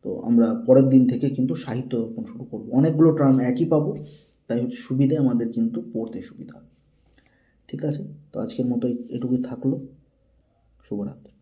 তো আমরা পরের দিন থেকে কিন্তু সাহিত্য দর্পণ শুরু করব, অনেকগুলো টার্ম একই পাবো, তাই হচ্ছে সুবিধে আমাদের কিন্তু পড়তে সুবিধা। ঠিক আছে, তো আজকের মতো এটুকুই থাকলো। শুভরাত্রি।